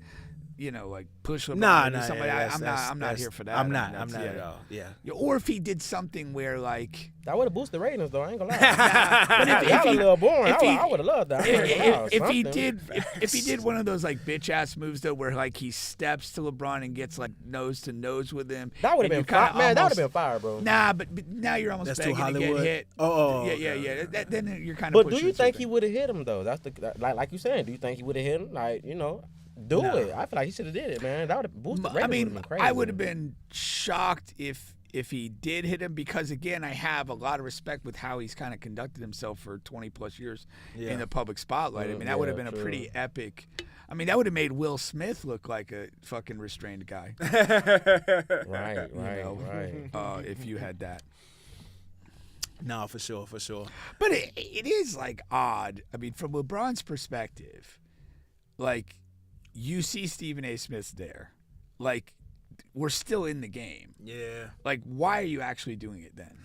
you know, like push LeBron Nah, somebody, I'm not here for that. I'm not at all. Yeah. Or if he did something where like that would have boosted the ratings though. I ain't gonna lie. But if he, a little boring. I would have loved that. If he did one of those like bitch ass moves though, where like he steps to LeBron and gets like nose to nose with him, that would have been fire. Man, that would have been fire, bro. Nah, but now you're almost That's begging too to get Hollywood. hit. Oh, yeah. Then you're kind of. But do you think he would have hit him though? That's like you saying. Do you think he would have hit him? Like you know. Do it. I feel like he should have did it, man. That would have boosted. I mean, been crazy. I would have been shocked if he did hit him because again, I have a lot of respect with how he's kind of conducted himself for 20+ years in the public spotlight. I mean, that would have been a pretty epic. I mean, that would have made Will Smith look like a fucking restrained guy. Right. If you had that. No, for sure. But it is like odd. I mean, from LeBron's perspective, like. You see Stephen A. Smith's there. Like, we're still in the game. Yeah. Like, why are you actually doing it then?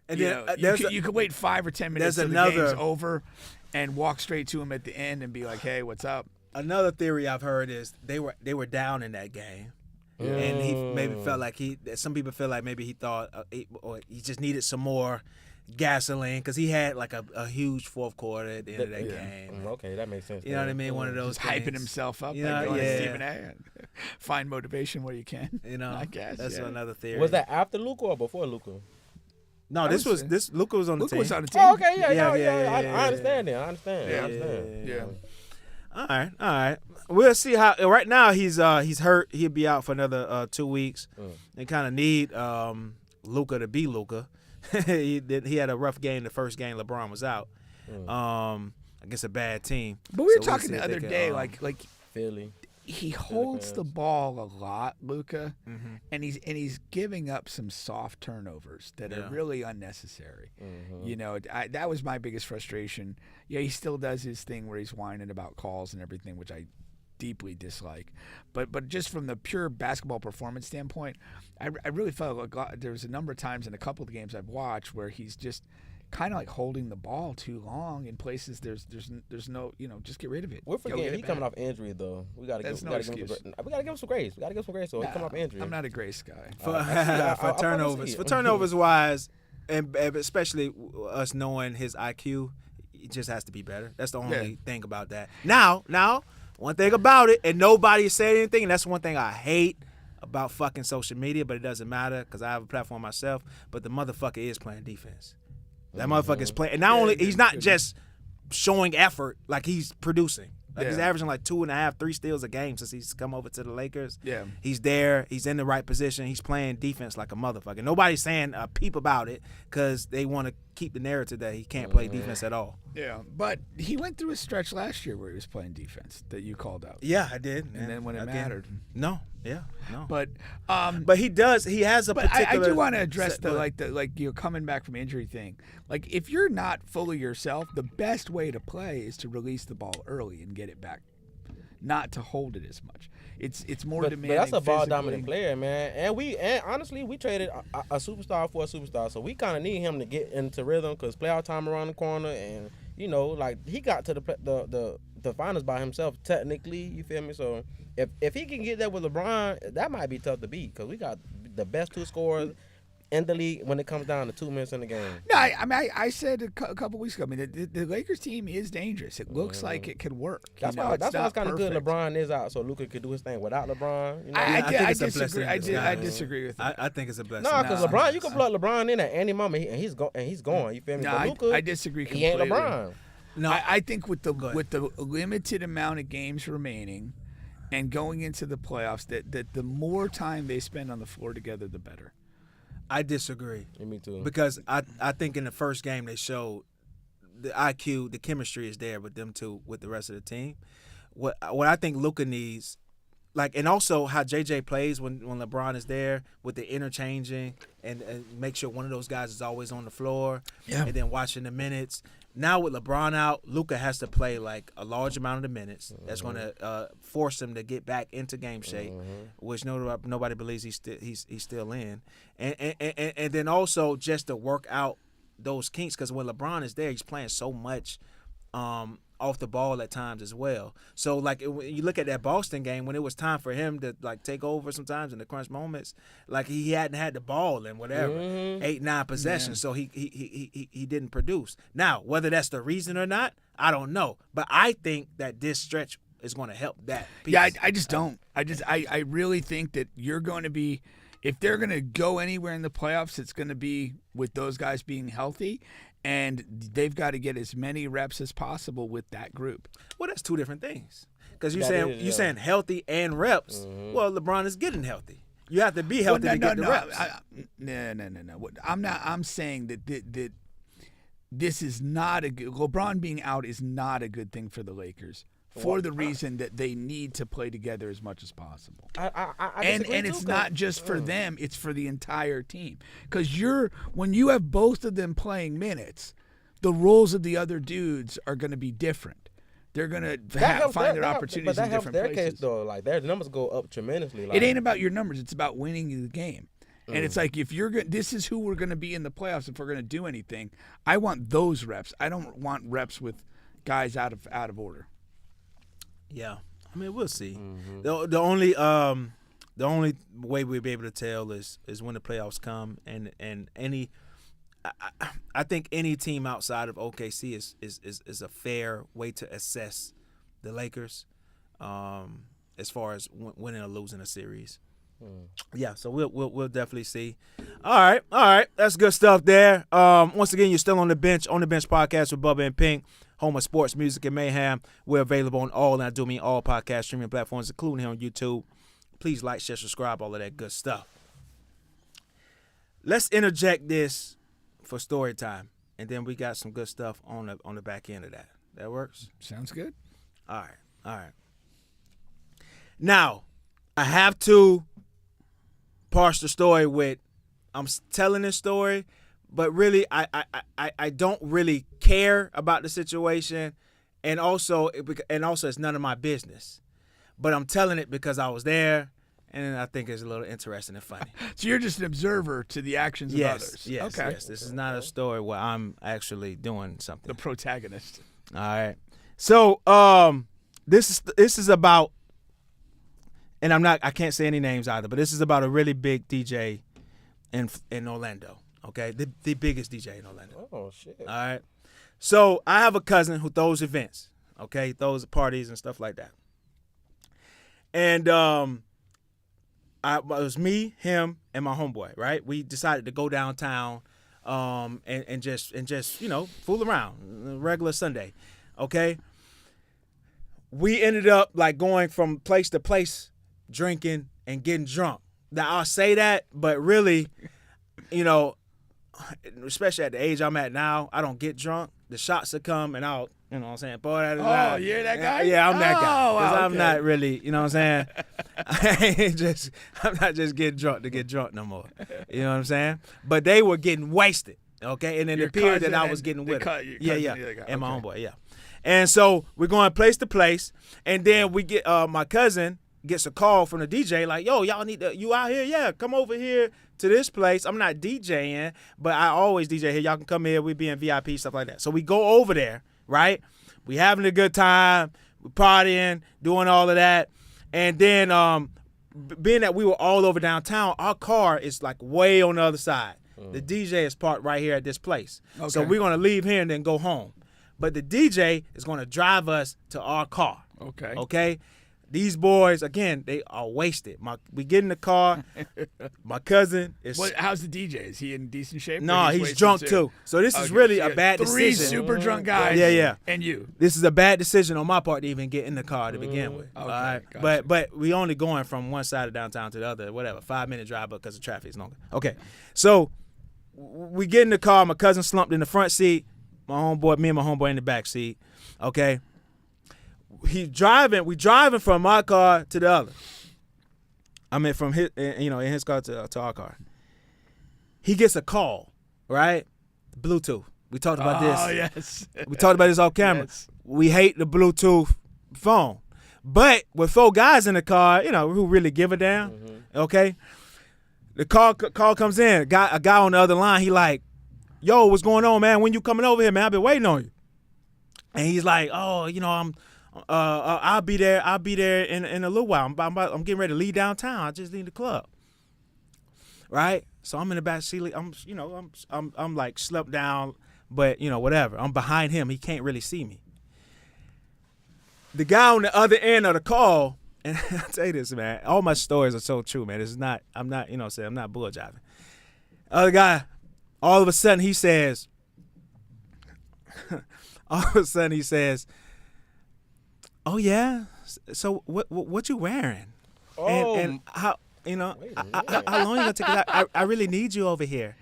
And you could wait 5 or 10 minutes until the game's over and walk straight to him at the end and be like, hey, what's up? Another theory I've heard is they were down in that game. And he maybe felt like some people feel like maybe he thought or he just needed some more gasoline because he had like a huge fourth quarter at the end of that game. Okay, that makes sense. You know what I mean? One of those just hyping himself up. You know, Stephen A. Find motivation where you can. You know, I guess that's another theory. Was that after Luka or before Luka? No, Luka was on the team. Luka was on the team. Oh, okay, yeah. I understand it. I understand. Yeah. All right. We'll see how. Right now he's hurt. He'll be out for another 2 weeks. They kind of need Luka to be Luka. he had a rough game the first game LeBron was out. Against a bad team. But we were talking the other day, like Philly. He holds the ball a lot, Luka, and he's giving up some soft turnovers that are really unnecessary. You know, that was my biggest frustration. Yeah, he still does his thing where he's whining about calls and everything, which I deeply dislike. But just from the pure basketball performance standpoint, I really felt like there was a number of times in a couple of the games I've watched where he's just kind of like holding the ball too long in places there's no, you know, just get rid of it. We're forgetting he coming off injury though. We gotta give him some grace. We gotta give him some grace. So he come off injury. I'm not a grace guy. For turnovers. For turnovers wise, and especially us knowing his IQ, he just has to be better. That's the only thing about that. Now, one thing about it, and nobody said anything, and that's one thing I hate about fucking social media, but it doesn't matter because I have a platform myself, but the motherfucker is playing defense. That motherfucker is playing. And not only, he's not just showing effort, like he's producing. Like he's averaging like 2.5, 3 steals a game since he's come over to the Lakers. Yeah. He's there. He's in the right position. He's playing defense like a motherfucker. Nobody's saying a peep about it because they want to keep the narrative that he can't play defense at all. Yeah, but he went through a stretch last year where he was playing defense that you called out. Yeah, I did. And then when it mattered. No. But he does. He has a particular. I do want to address the you're coming back from injury thing. Like if you're not fully yourself, the best way to play is to release the ball early and get it back, not to hold it as much. It's more demanding. But that's a ball dominant player, man. And honestly, we traded a superstar for a superstar, so we kind of need him to get into rhythm because playoff time around the corner, and you know, like he got to the finals by himself technically. You feel me? So if he can get there with LeBron, that might be tough to beat because we got the best 2 scorers in the league when it comes down to 2 minutes in the game. No, I said a couple weeks ago. I mean, the Lakers team is dangerous. It looks like it could work. That's why it's kind of good LeBron is out, so Luka could do his thing without LeBron. You know? I disagree. I disagree with that. I think it's a blessing. No, because LeBron, you can plug LeBron in at any moment, and he's going. You feel me? No, But Luka, I disagree he ain't completely. LeBron. No, I think with the limited amount of games remaining, and going into the playoffs, that the more time they spend on the floor together, the better. I disagree. Yeah, me too. Because I think in the first game they showed the IQ, the chemistry is there with them two, with the rest of the team. What I think Luka needs, like, and also how JJ plays when LeBron is there with the interchanging and make sure one of those guys is always on the floor, and then watching the minutes. Now with LeBron out, Luka has to play like a large amount of the minutes. That's going to force him to get back into game shape, which nobody believes he's still in. And then also just to work out those kinks, because when LeBron is there, he's playing so much off the ball at times as well. So like when you look at that Boston game, when it was time for him to like take over sometimes in the crunch moments, like he hadn't had the ball in whatever 8-9 possessions, so he didn't produce. Now whether that's the reason or not, I don't know, but I think that this stretch is going to help that piece. Yeah, I just don't. I really think that you're going to be, if they're going to go anywhere in the playoffs, it's going to be with those guys being healthy. And they've got to get as many reps as possible with that group. Well, that's two different things. Because you're saying healthy and reps. Well, LeBron is getting healthy. You have to be healthy to get the reps. No. I'm saying that this is not a good. LeBron being out is not a good thing for the Lakers. For the reason that they need to play together as much as possible. And it's not just for them, it's for the entire team. Because when you have both of them playing minutes, the roles of the other dudes are going to be different. They're going to find their opportunities in different places. Their case, though, like their numbers go up tremendously. Like, it ain't about your numbers, it's about winning the game. And it's like, if you're going, this is who we're going to be in the playoffs if we're going to do anything. I want those reps. I don't want reps with guys out of order. Yeah, I mean we'll see. The only way we'll be able to tell is when the playoffs come, and any, I think any team outside of OKC is a fair way to assess the Lakers, as far as winning or losing a series. Yeah, so we'll definitely see. All right, that's good stuff there. Once again, you're still on the bench podcast with Bubba and Pink, home of sports, music, and mayhem. We're available on all, and I do mean all podcast streaming platforms, including here on YouTube. Please like, share, subscribe, all of that good stuff. Let's interject this for story time, and then we got some good stuff on the back end of that. That works? Sounds good. All right. Now, I have to parse the story with, I'm telling this story, but really I don't really care about the situation, and also it's none of my business. But I'm telling it because I was there, and I think it's a little interesting and funny. So you're just an observer to the actions of others. Yes. This is not a story where I'm actually doing something. The protagonist. All right. So this is about, and I can't say any names either, but this is about a really big DJ in Orlando. Okay, the biggest DJ in Orlando. Oh shit! All right, so I have a cousin who throws events. Okay, throws parties and stuff like that. And it was me, him, and my homeboy. Right, we decided to go downtown, and just fool around, regular Sunday. Okay, we ended up like going from place to place, drinking and getting drunk. Now I'll say that, but really, especially at the age I'm at now, I don't get drunk. The shots will come and I'll, what I'm saying, boy, you're that guy? Yeah, I'm that guy. Because Wow, I'm not really, you know what I'm saying? I'm not just getting drunk to get drunk no more. You know what I'm saying? But they were getting wasted, okay? And in the period that I was getting with them. And my homeboy, yeah. And so we're going place to place, and then we get my cousin gets a call from the DJ like, yo, y'all need to, you out here? Yeah, come over here to this place. I'm not DJing, but I always DJ here. Y'all can come here. We be in VIP, stuff like that. So we go over there, right? We having a good time. We partying, doing all of that. And then being that we were all over downtown, our car is like way on the other side. The DJ is parked right here at this place. Okay. So we're going to leave here and then go home. But the DJ is going to drive us to our car. Okay. Okay? These boys, again, they are wasted. We get in the car. My cousin is... How's the DJ? Is he in decent shape? No, he's wasted drunk too. So this is really a bad Three decision. super drunk guys. Yeah. And you. This is a bad decision on my part to even get in the car to begin with. Okay, All right? gotcha. But we only going from one side of downtown to the other, whatever, 5-minute drive because the traffic is longer. Okay, so we get in the car. My cousin slumped in the front seat. Me and my homeboy in the back seat. Okay. We driving from my car to the other. I mean, from his, in his car to our car. He gets a call, right? Bluetooth. We talked about this. Oh, yes. We talked about this off camera. Yes. We hate the Bluetooth phone. But with 4 guys in the car, who really give a damn, okay? The call comes in. A guy on the other line, he like, yo, what's going on, man? When you coming over here, man? I've been waiting on you. And he's like, oh, I'll be there. I'll be there in a little while. I'm getting ready to leave downtown. I just leave the club. Right? So I'm in the back seat. I'm like slept down, but whatever. I'm behind him. He can't really see me. The guy on the other end of the call, and I'll tell you this, man. All my stories are so true, man. I'm not bull jiving. Other guy, all of a sudden he says, oh yeah, so what you wearing? Oh. And how how long you gonna take it out? I really need you over here.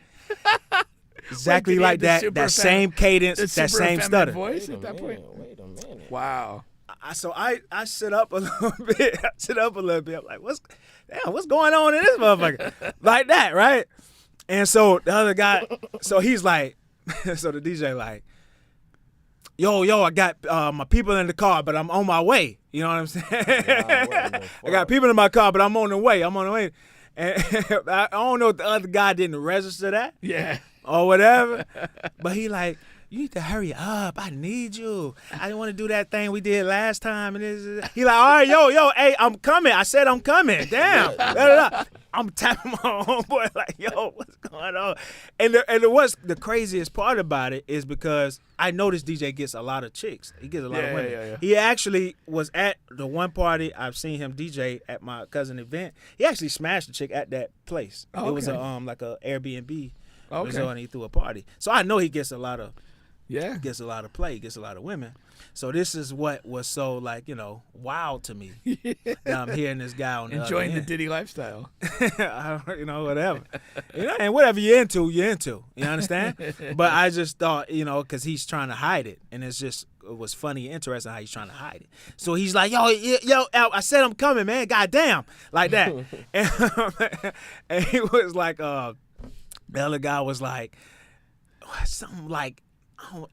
Exactly Wait, like did he have the that super same cadence, The that super same feminine stutter. voice at that point? Wait a minute. Wow. So I sit up a little bit. I'm like, what's going on in this motherfucker? Like that, right? And so the other guy, so he's like, so the DJ like, yo, I got my people in the car, but I'm on my way. You know what I'm saying? I got people in my car, but I'm on the way. And I don't know if the other guy didn't register that. Yeah. Or whatever. But he like, you need to hurry up. I need you. I didn't want to do that thing we did last time. And he like, all right, yo, hey, I'm coming. I said I'm coming. Damn. I'm tapping my homeboy like, yo, what's going on? And what's the craziest part about it is because I know this DJ gets a lot of chicks. He gets a lot of women. Yeah. He actually was at the one party I've seen him DJ at my cousin event. He actually smashed a chick at that place. Oh, It was okay. like a Airbnb Okay. resort, and he threw a party. So I know he gets a lot of Yeah. play, gets a lot of women. So this is what was so wild to me. That I'm hearing this guy on the Enjoying other the Diddy lifestyle. whatever. And whatever you're into. You understand? But I just thought, because he's trying to hide it, and it was funny and interesting how he's trying to hide it. So he's like, yo, I said I'm coming, man. Goddamn, like that. and he was like, the other guy was like, something like,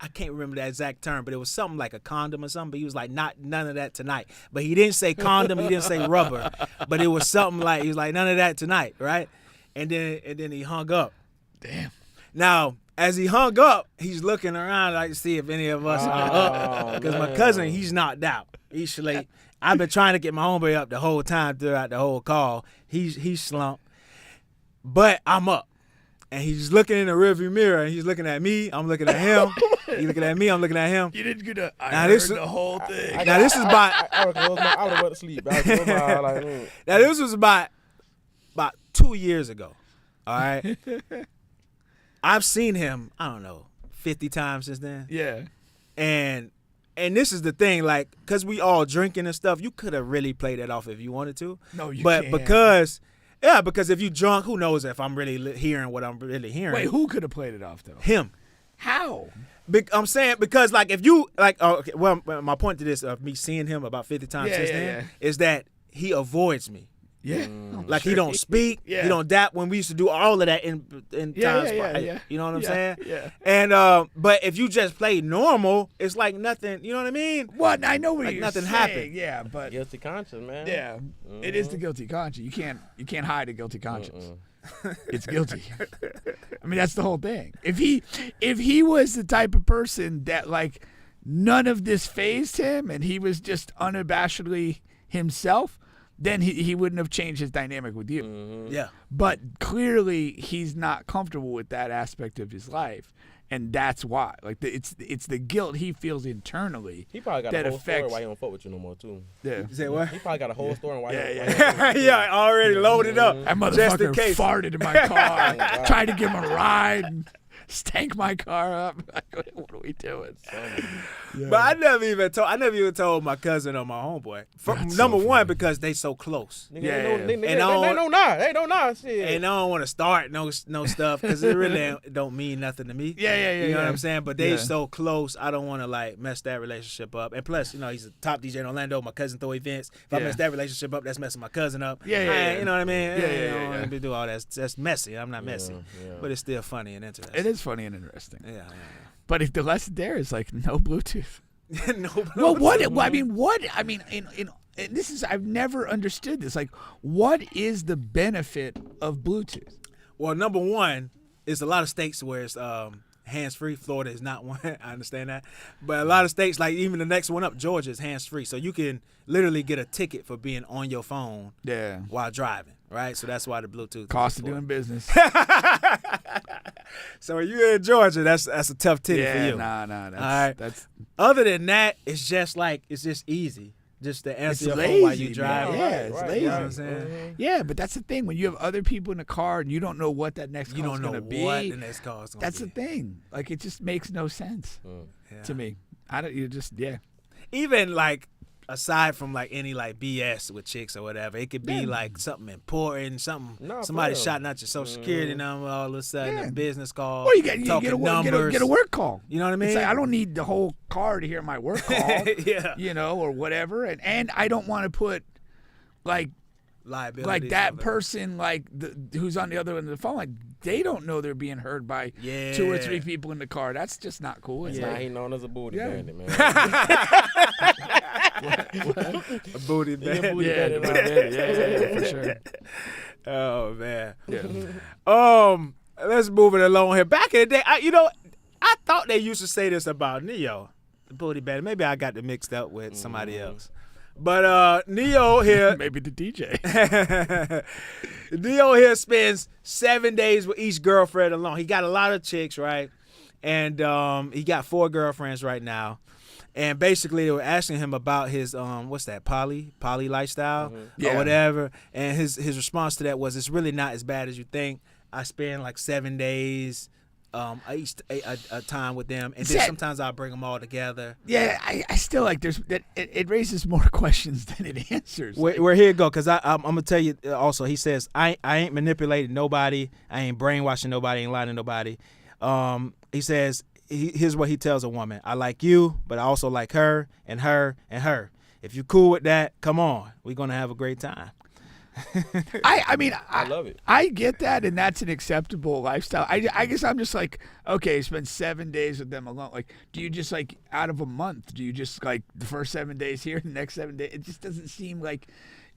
I can't remember the exact term, but it was something like a condom or something. But he was like, none of that tonight. But he didn't say condom, he didn't say rubber. But it was something like, he was like, none of that tonight, right? And then he hung up. Damn. Now, as he hung up, he's looking around like to see if any of us are up. Because my cousin, he's knocked out. He's sleep. I've been trying to get my homeboy up the whole time throughout the whole call. He's slumped. But I'm up. And he's looking in the rearview mirror, and he's looking at me. I'm looking at him. He's looking at me. I'm looking at him. You didn't get I Now, heard this the whole thing. Now this is about. I would have went to sleep. I would close my eyes like, Now this was about 2 years ago. All right. I've seen him, I don't know, 50 times since then. Yeah. And this is the thing, like, because we all drinking and stuff, you could have really played that off if you wanted to. No, you but can't. because if you drunk, who knows if I'm really hearing what I'm really hearing. Wait, who could have played it off, though? Him. How? I'm saying because, like, if you, like, okay, well, my point to this of me seeing him about 50 times since then is that he avoids me. Yeah. Like, he don't speak. Yeah. He don't dap when we used to do all of that in times prior. yeah. You know what I'm saying? Yeah. And but if you just play normal, it's like nothing. You know what I mean? What? I know what Like you're nothing saying. happened. Yeah, but guilty conscience, man. yeah, it is the guilty conscience. You can't hide a guilty conscience. It's guilty. I mean, that's the whole thing. If he was the type of person that, like, none of this fazed him and he was just unabashedly himself, then he wouldn't have changed his dynamic with you. Mm-hmm. Yeah. But clearly, he's not comfortable with that aspect of his life, and that's why. Like it's the guilt he feels internally. He probably got that a whole story affects- why he don't fuck with you no more too. Yeah. You say what? He probably got a whole story why. Yeah, Yeah, already loaded up. That Just in motherfucker case. farted in my car, tried to give him a ride, and stank my car up. Like, what are we doing? But I never even told my cousin or my homeboy. That's Number so one, funny. because they so close. Nigga, Yeah, they yeah. And I don't- They don't know shit. And I don't want to start no stuff because it really don't mean nothing to me. Yeah. You know what I'm saying? But they Yeah. so close, I don't want to like mess that relationship up. And plus, he's a top DJ in Orlando. My cousin throw events. If I Yeah. mess that relationship up, that's messing my cousin up. Yeah. You know what I mean? Yeah, I yeah, don't want yeah. to do all that. That's messy. I'm not messy. Yeah. But it's still funny and interesting. It is funny and interesting. Yeah. But if the lesson there is like no Bluetooth. No. Well, what? I mean, in this is I've never understood this. Like, what is the benefit of Bluetooth? Well, number one, it's a lot of states where it's hands-free. Florida is not one. I understand that. But a lot of states, like even the next one up, Georgia, is hands-free. So you can literally get a ticket for being on your phone Yeah. while driving, right? So that's why the Bluetooth. Cost is of doing important. business. So when you're in Georgia, that's a tough ticket for yeah. you. Nah. That's All right. that's Other than that, it's just easy. Just to answer It's your phone while lazy, you drive. man. Yeah, it's lazy. You know what I'm saying? yeah. But that's the thing when you have other people in the car and you don't know what that next You call don't is know going to be. what the next call is going to That's be. the thing. Like it just makes no sense Yeah. to me. I don't. You just yeah. Even like aside from like any like BS with chicks or whatever, it could be like something important, Nah, somebody for real. shouting out your social security number all of a sudden, Yeah. a business call, Or you get talking a numbers. get a work call. You know what I mean? It's like, I don't need the whole car to hear my work call. Yeah. You know, or whatever. And I don't want to put like Liability. that person who's on the other end of the phone, like they don't know they're being heard by 2 or 3 people in the car. That's just not cool. It's Nah, like, he known as a booty Yeah. bandit, man. A booty He a bandit. booty yeah, bandit, yeah, for sure. Oh man. Yeah. Let's move it along here. Back in the day, I thought they used to say this about NeYo, the booty bandit. Maybe I got it mixed up with somebody else. But NeYo here, Maybe the DJ. NeYo here spends 7 days with each girlfriend alone. He got a lot of chicks, right? And he got 4 girlfriends right now. And basically, they were asking him about his poly lifestyle Yeah. or whatever. And his response to that was, "It's really not as bad as you think. I spend like 7 days a time with them, and then Set. sometimes I'll bring them all together." Yeah, I still like it raises more questions than it answers. Where here it go, because I'm gonna tell you also. He says I ain't manipulating nobody. I ain't brainwashing nobody. Ain't lying to nobody. He says here's what he tells a woman: I like you, but I also like her and her and her. If you cool with that, come on, we're gonna have a great time. I mean, I love it. I get that, and that's an acceptable lifestyle. I guess I'm just like, okay, spend 7 days with them alone. Like, do you just like out of a month? Do you just like the first 7 days here, the next 7 days? It just doesn't seem like.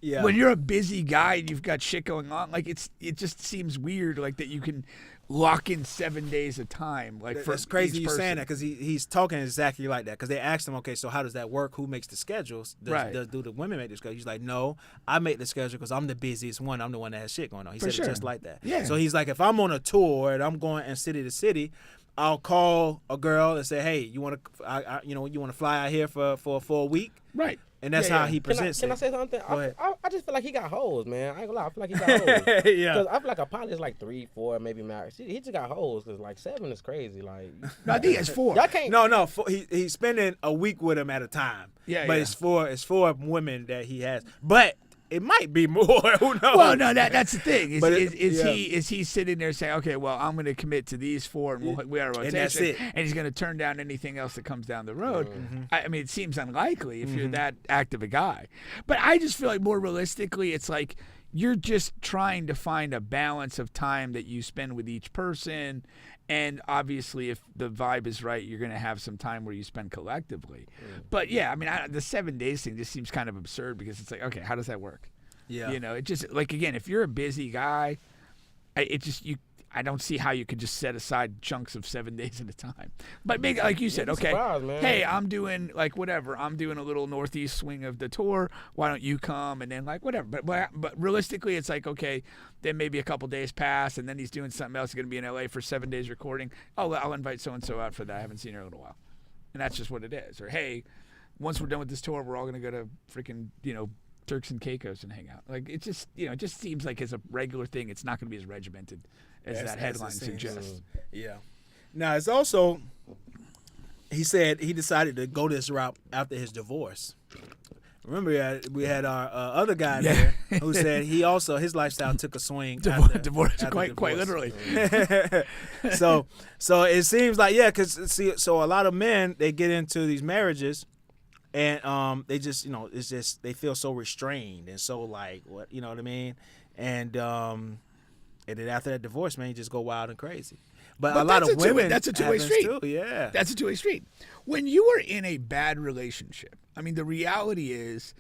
Yeah. When you're a busy guy and you've got shit going on, like it just seems weird, like that you can lock in 7 days of time. Like for It's crazy each you saying person. that because he's talking exactly like that. Because they asked him, okay, so how does that work? Who makes the schedules? Right. Do the women make the schedule? He's like, no, I make the schedule because I'm the busiest one. I'm the one that has shit going on. He said sure. it just like that. Yeah. So he's like, if I'm on a tour and I'm going in city to city, I'll call a girl and say, hey, you want to fly out here for a week? Right. And that's Yeah, how yeah. he presents Can I it. say something? Go ahead. I just feel like he got hoes, man. I ain't gonna lie. I feel like he got hoes. Yeah. Because I feel like a pilot is like 3, 4, maybe max. He just got hoes because like 7 is crazy. Like No, I think it's 4. y'all can't. No, he's spending a week with him at a time. Yeah, but yeah. it's for women that he has. But it might be more. Who knows? Well, no, that's the thing. But Is he sitting there saying, okay, well, I'm going to commit to these 4 and we are a rotation, And that's it. and he's going to turn down anything else that comes down the road? I mean, it seems unlikely if you're that active a guy. But I just feel like more realistically, it's like you're just trying to find a balance of time that you spend with each person. And obviously, if the vibe is right, you're going to have some time where you spend collectively. But yeah, I mean, the 7 days thing just seems kind of absurd because it's like, okay, how does that work? Yeah. You know, it just like again, if you're a busy guy, I don't see how you could just set aside chunks of 7 days at a time. But maybe, like you said, be okay, surprised, man. hey, I'm doing like whatever. I'm doing a little northeast swing of the tour. Why don't you come? And then like whatever. But realistically, it's like, okay, then maybe a couple days pass, and then he's doing something else. He's going to be in LA for 7 days recording. Oh, I'll invite so-and-so out for that. I haven't seen her in a little while. And that's just what it is. Or, hey, once we're done with this tour, we're all going to go to freaking, Turks and Caicos and hang out. Like, it just, it just seems like as a regular thing, it's not going to be as regimented as that headline suggests. Yeah. Now, it's also, he said he decided to go this route after his divorce. Remember, we had our other guy there who said his lifestyle took a swing. Divorce, quite literally. So it seems like, so a lot of men, they get into these marriages, and they just, it's just, they feel so restrained and so like, what, you know what I mean? And then after that divorce, man, you just go wild and crazy. But a lot of women, that's a two-way street. Too, yeah. That's a two-way street. When you are in a bad relationship, I mean, the reality is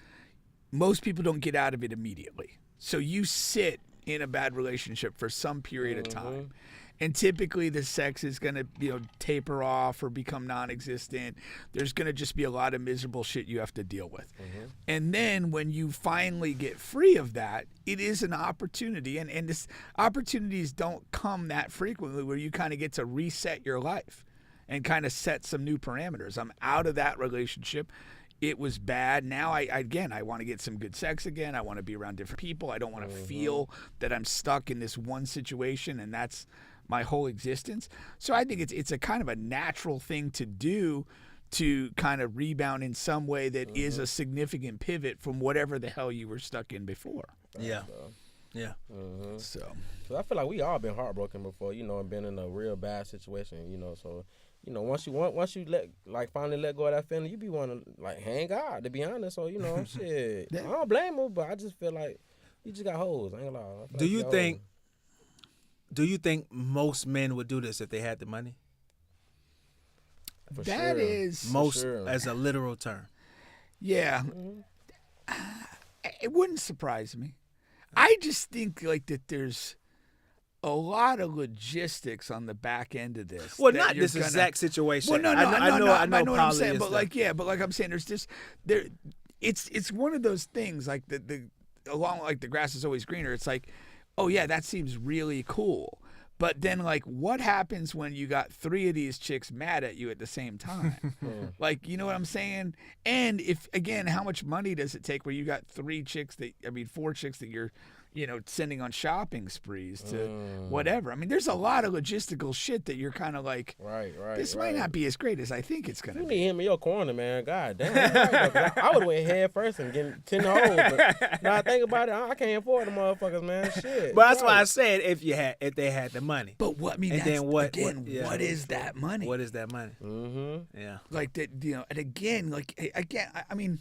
most people don't get out of it immediately. So you sit in a bad relationship for some period of time. And typically the sex is going to, taper off or become non-existent. There's going to just be a lot of miserable shit you have to deal with. And then when you finally get free of that, it is an opportunity. And this opportunities don't come that frequently where you kind of get to reset your life and kind of set some new parameters. I'm out of that relationship. It was bad. Now, I want to get some good sex again. I want to be around different people. I don't want to feel that I'm stuck in this one situation, and that's my whole existence. So I think it's a kind of a natural thing to do to kind of rebound in some way that is a significant pivot from whatever the hell you were stuck in before. Yeah. Yeah. So I feel like we all been heartbroken before, and been in a real bad situation, so once you finally let go of that feeling, you be wanting to like hang out, to be honest. So shit, I don't blame her, but I just feel like you just got hoes. I ain't gonna lie. Do you think most men would do this if they had the money? That is most as a literal term. Yeah. It wouldn't surprise me. I just think like that there's a lot of logistics on the back end of this. Well, not this exact situation. Well, no, I know what I'm saying, but like I'm saying, it's one of those things like the along like the grass is always greener. It's like, oh yeah, that seems really cool. But then, like, what happens when you got 3 of these chicks mad at you at the same time? Like, you know what I'm saying? And how much money does it take where you got 4 chicks that you're, sending on shopping sprees to whatever? I mean, there's a lot of logistical shit that you're kind of like, right. This might not be as great as I think it's going to be. You need him in your corner, man. God damn. I would have went head first and getting 10 holes. But now I think about it, I can't afford the motherfuckers, man. Shit. But that's why I said if they had the money. But what what is that money? What is that money? Yeah. Like that, and again, I mean,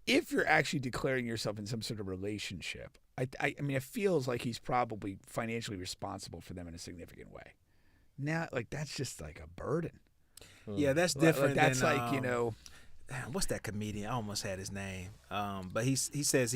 if you're actually declaring yourself in some sort of relationship, I mean, it feels like he's probably financially responsible for them in a significant way. Now, like, that's just like a burden. Yeah, that's different. That's than, like, what's that comedian? I almost had his name. But he says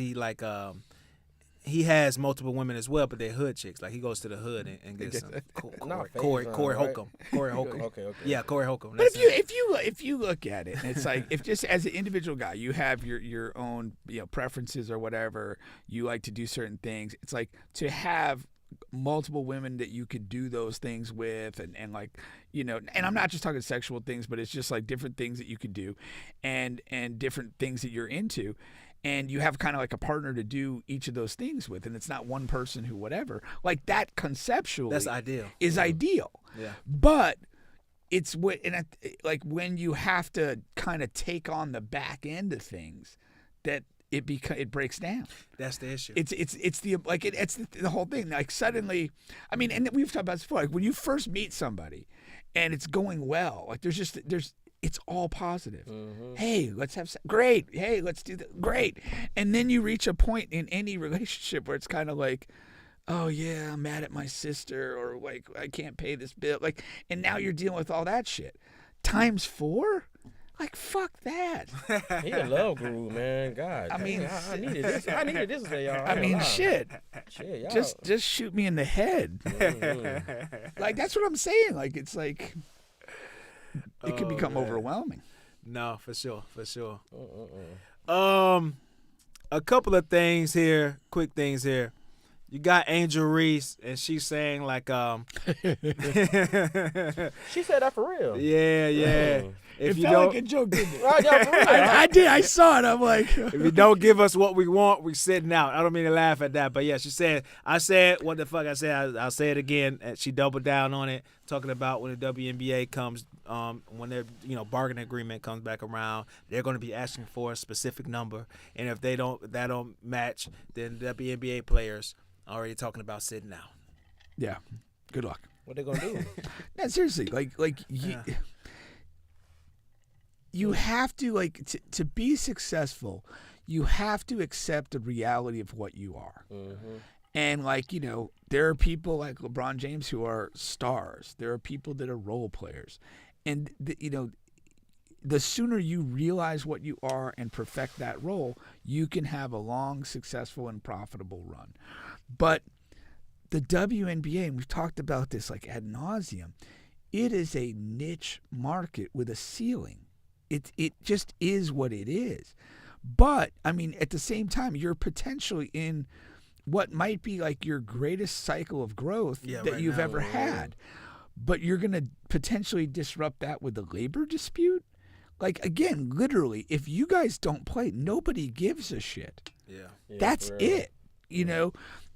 he has multiple women as well, but they're hood chicks. Like he goes to the hood and gets some Corey Holcomb. Corey Holcomb. Okay. Yeah, Corey Holcomb. But if you look at it, it's like if just as an individual guy, you have your own preferences or whatever, you like to do certain things. It's like to have multiple women that you could do those things with and like and I'm not just talking sexual things, but it's just like different things that you could do and different things that you're into. And you have kind of like a partner to do each of those things with, and it's not one person who whatever. Like that conceptually, that's ideal. Is ideal. Yeah. But it's like when you have to kind of take on the back end of things, that it breaks down. That's the issue. It's the whole thing. Like suddenly, I mean, and we've talked about this before. Like when you first meet somebody, and it's going well. Like it's all positive. Hey, let's have sex. Great. Hey, let's do that. Great. And then you reach a point in any relationship where it's kind of like, oh yeah, I'm mad at my sister, or like I can't pay this bill. Like, and now you're dealing with all that shit. Times 4? Like, fuck that. He a love guru, man. God, I mean, I needed this. I needed this today, y'all. I mean, shit. Shit, y'all. Just shoot me in the head. Like, that's what I'm saying. Like, it's like it could become overwhelming. No, for sure. A couple of things here, quick things here. You got Angel Reese, and she's saying like, She said that for real. yeah. It If you felt don't, like a joke, didn't it? Right, y'all, for real. I did. I saw it. I'm like, if you don't give us what we want, we sitting out. I don't mean to laugh at that, but yeah, she said. I said what the fuck I said. I'll say it again. And she doubled down on it, talking about when the WNBA comes, when their bargaining agreement comes back around, they're going to be asking for a specific number, and if that don't match, then WNBA players are already talking about sitting out. yeah, good luck. What they gonna do? No, seriously, you have to to be successful. You have to accept the reality of what you are. Mm-hmm. And there are people like LeBron James who are stars. There are people that are role players, and the sooner you realize what you are and perfect that role, you can have a long, successful, and profitable run. But the WNBA, and we've talked about this like ad nauseum, it is a niche market with a ceiling. It just is what it is. But I mean, at the same time, you're potentially in what might be like your greatest cycle of growth that you've ever had. But you're going to potentially disrupt that with the labor dispute. Like, again, literally, if you guys don't play, nobody gives a shit. Yeah. That's it.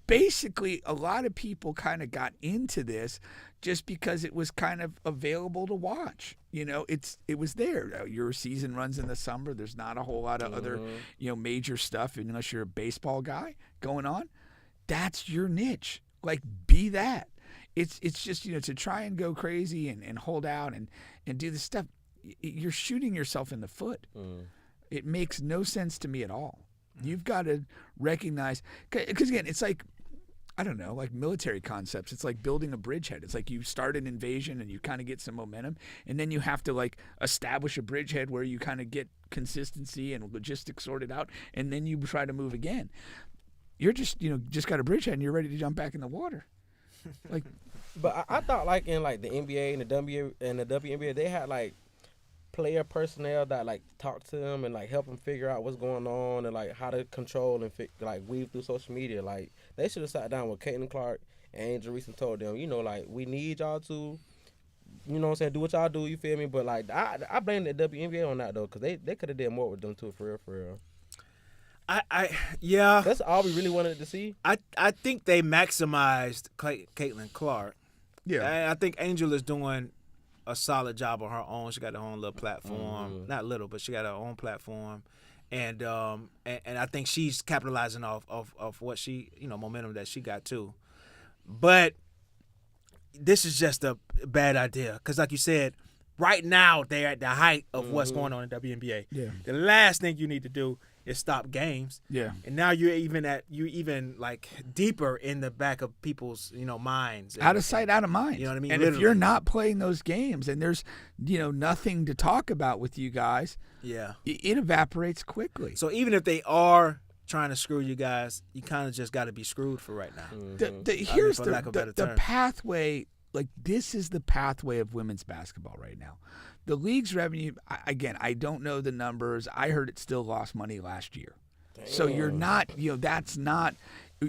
Basically, a lot of people kind of got into this just because it was kind of available to watch. It was there. Your season runs in the summer. There's not a whole lot of other, major stuff unless you're a baseball guy going on. That's your niche. Like, be that. It's just, to try and go crazy and hold out and do this stuff. You're shooting yourself in the foot. It makes no sense to me at all. You've got to recognize, because again, it's like, I don't know, like military concepts. It's like building a bridgehead. It's like you start an invasion and you kind of get some momentum, and then you have to like establish a bridgehead where you kind of get consistency and logistics sorted out, and then you try to move again. You're just, just got a bridgehead and you're ready to jump back in the water. Like, but I thought like in like the NBA and the WNBA, they had like player personnel that like talk to them and like help them figure out what's going on and like how to control and like weave through social media. Like they should have sat down with Caitlin Clark and Angel Reese and told them, like we need y'all to, do what y'all do. You feel me? But like I blame the WNBA on that though, because they could have did more with them too, for real. Yeah. That's all we really wanted to see. I think they maximized Caitlin Clark. yeah. I think Angel is doing a solid job on her own. She got her own little platform, not little, but she got her own platform, and I think she's capitalizing off what she momentum that she got too. But this is just a bad idea because, like you said, right now they're at the height of what's going on in WNBA. Yeah. The last thing you need to do is stop games. Yeah. And now you're even like deeper in the back of people's minds. Out of sight, out of mind. You know what I mean? And Literally. if you're not playing those games and there's nothing to talk about with you guys, it evaporates quickly. So even if they are trying to screw you guys, you kind of just got to be screwed for right now. Here's for lack of a better the term. pathway. Like, this is the pathway of women's basketball right now. The league's revenue, again, I don't know the numbers. I heard it still lost money last year. Damn. So you're not, that's not,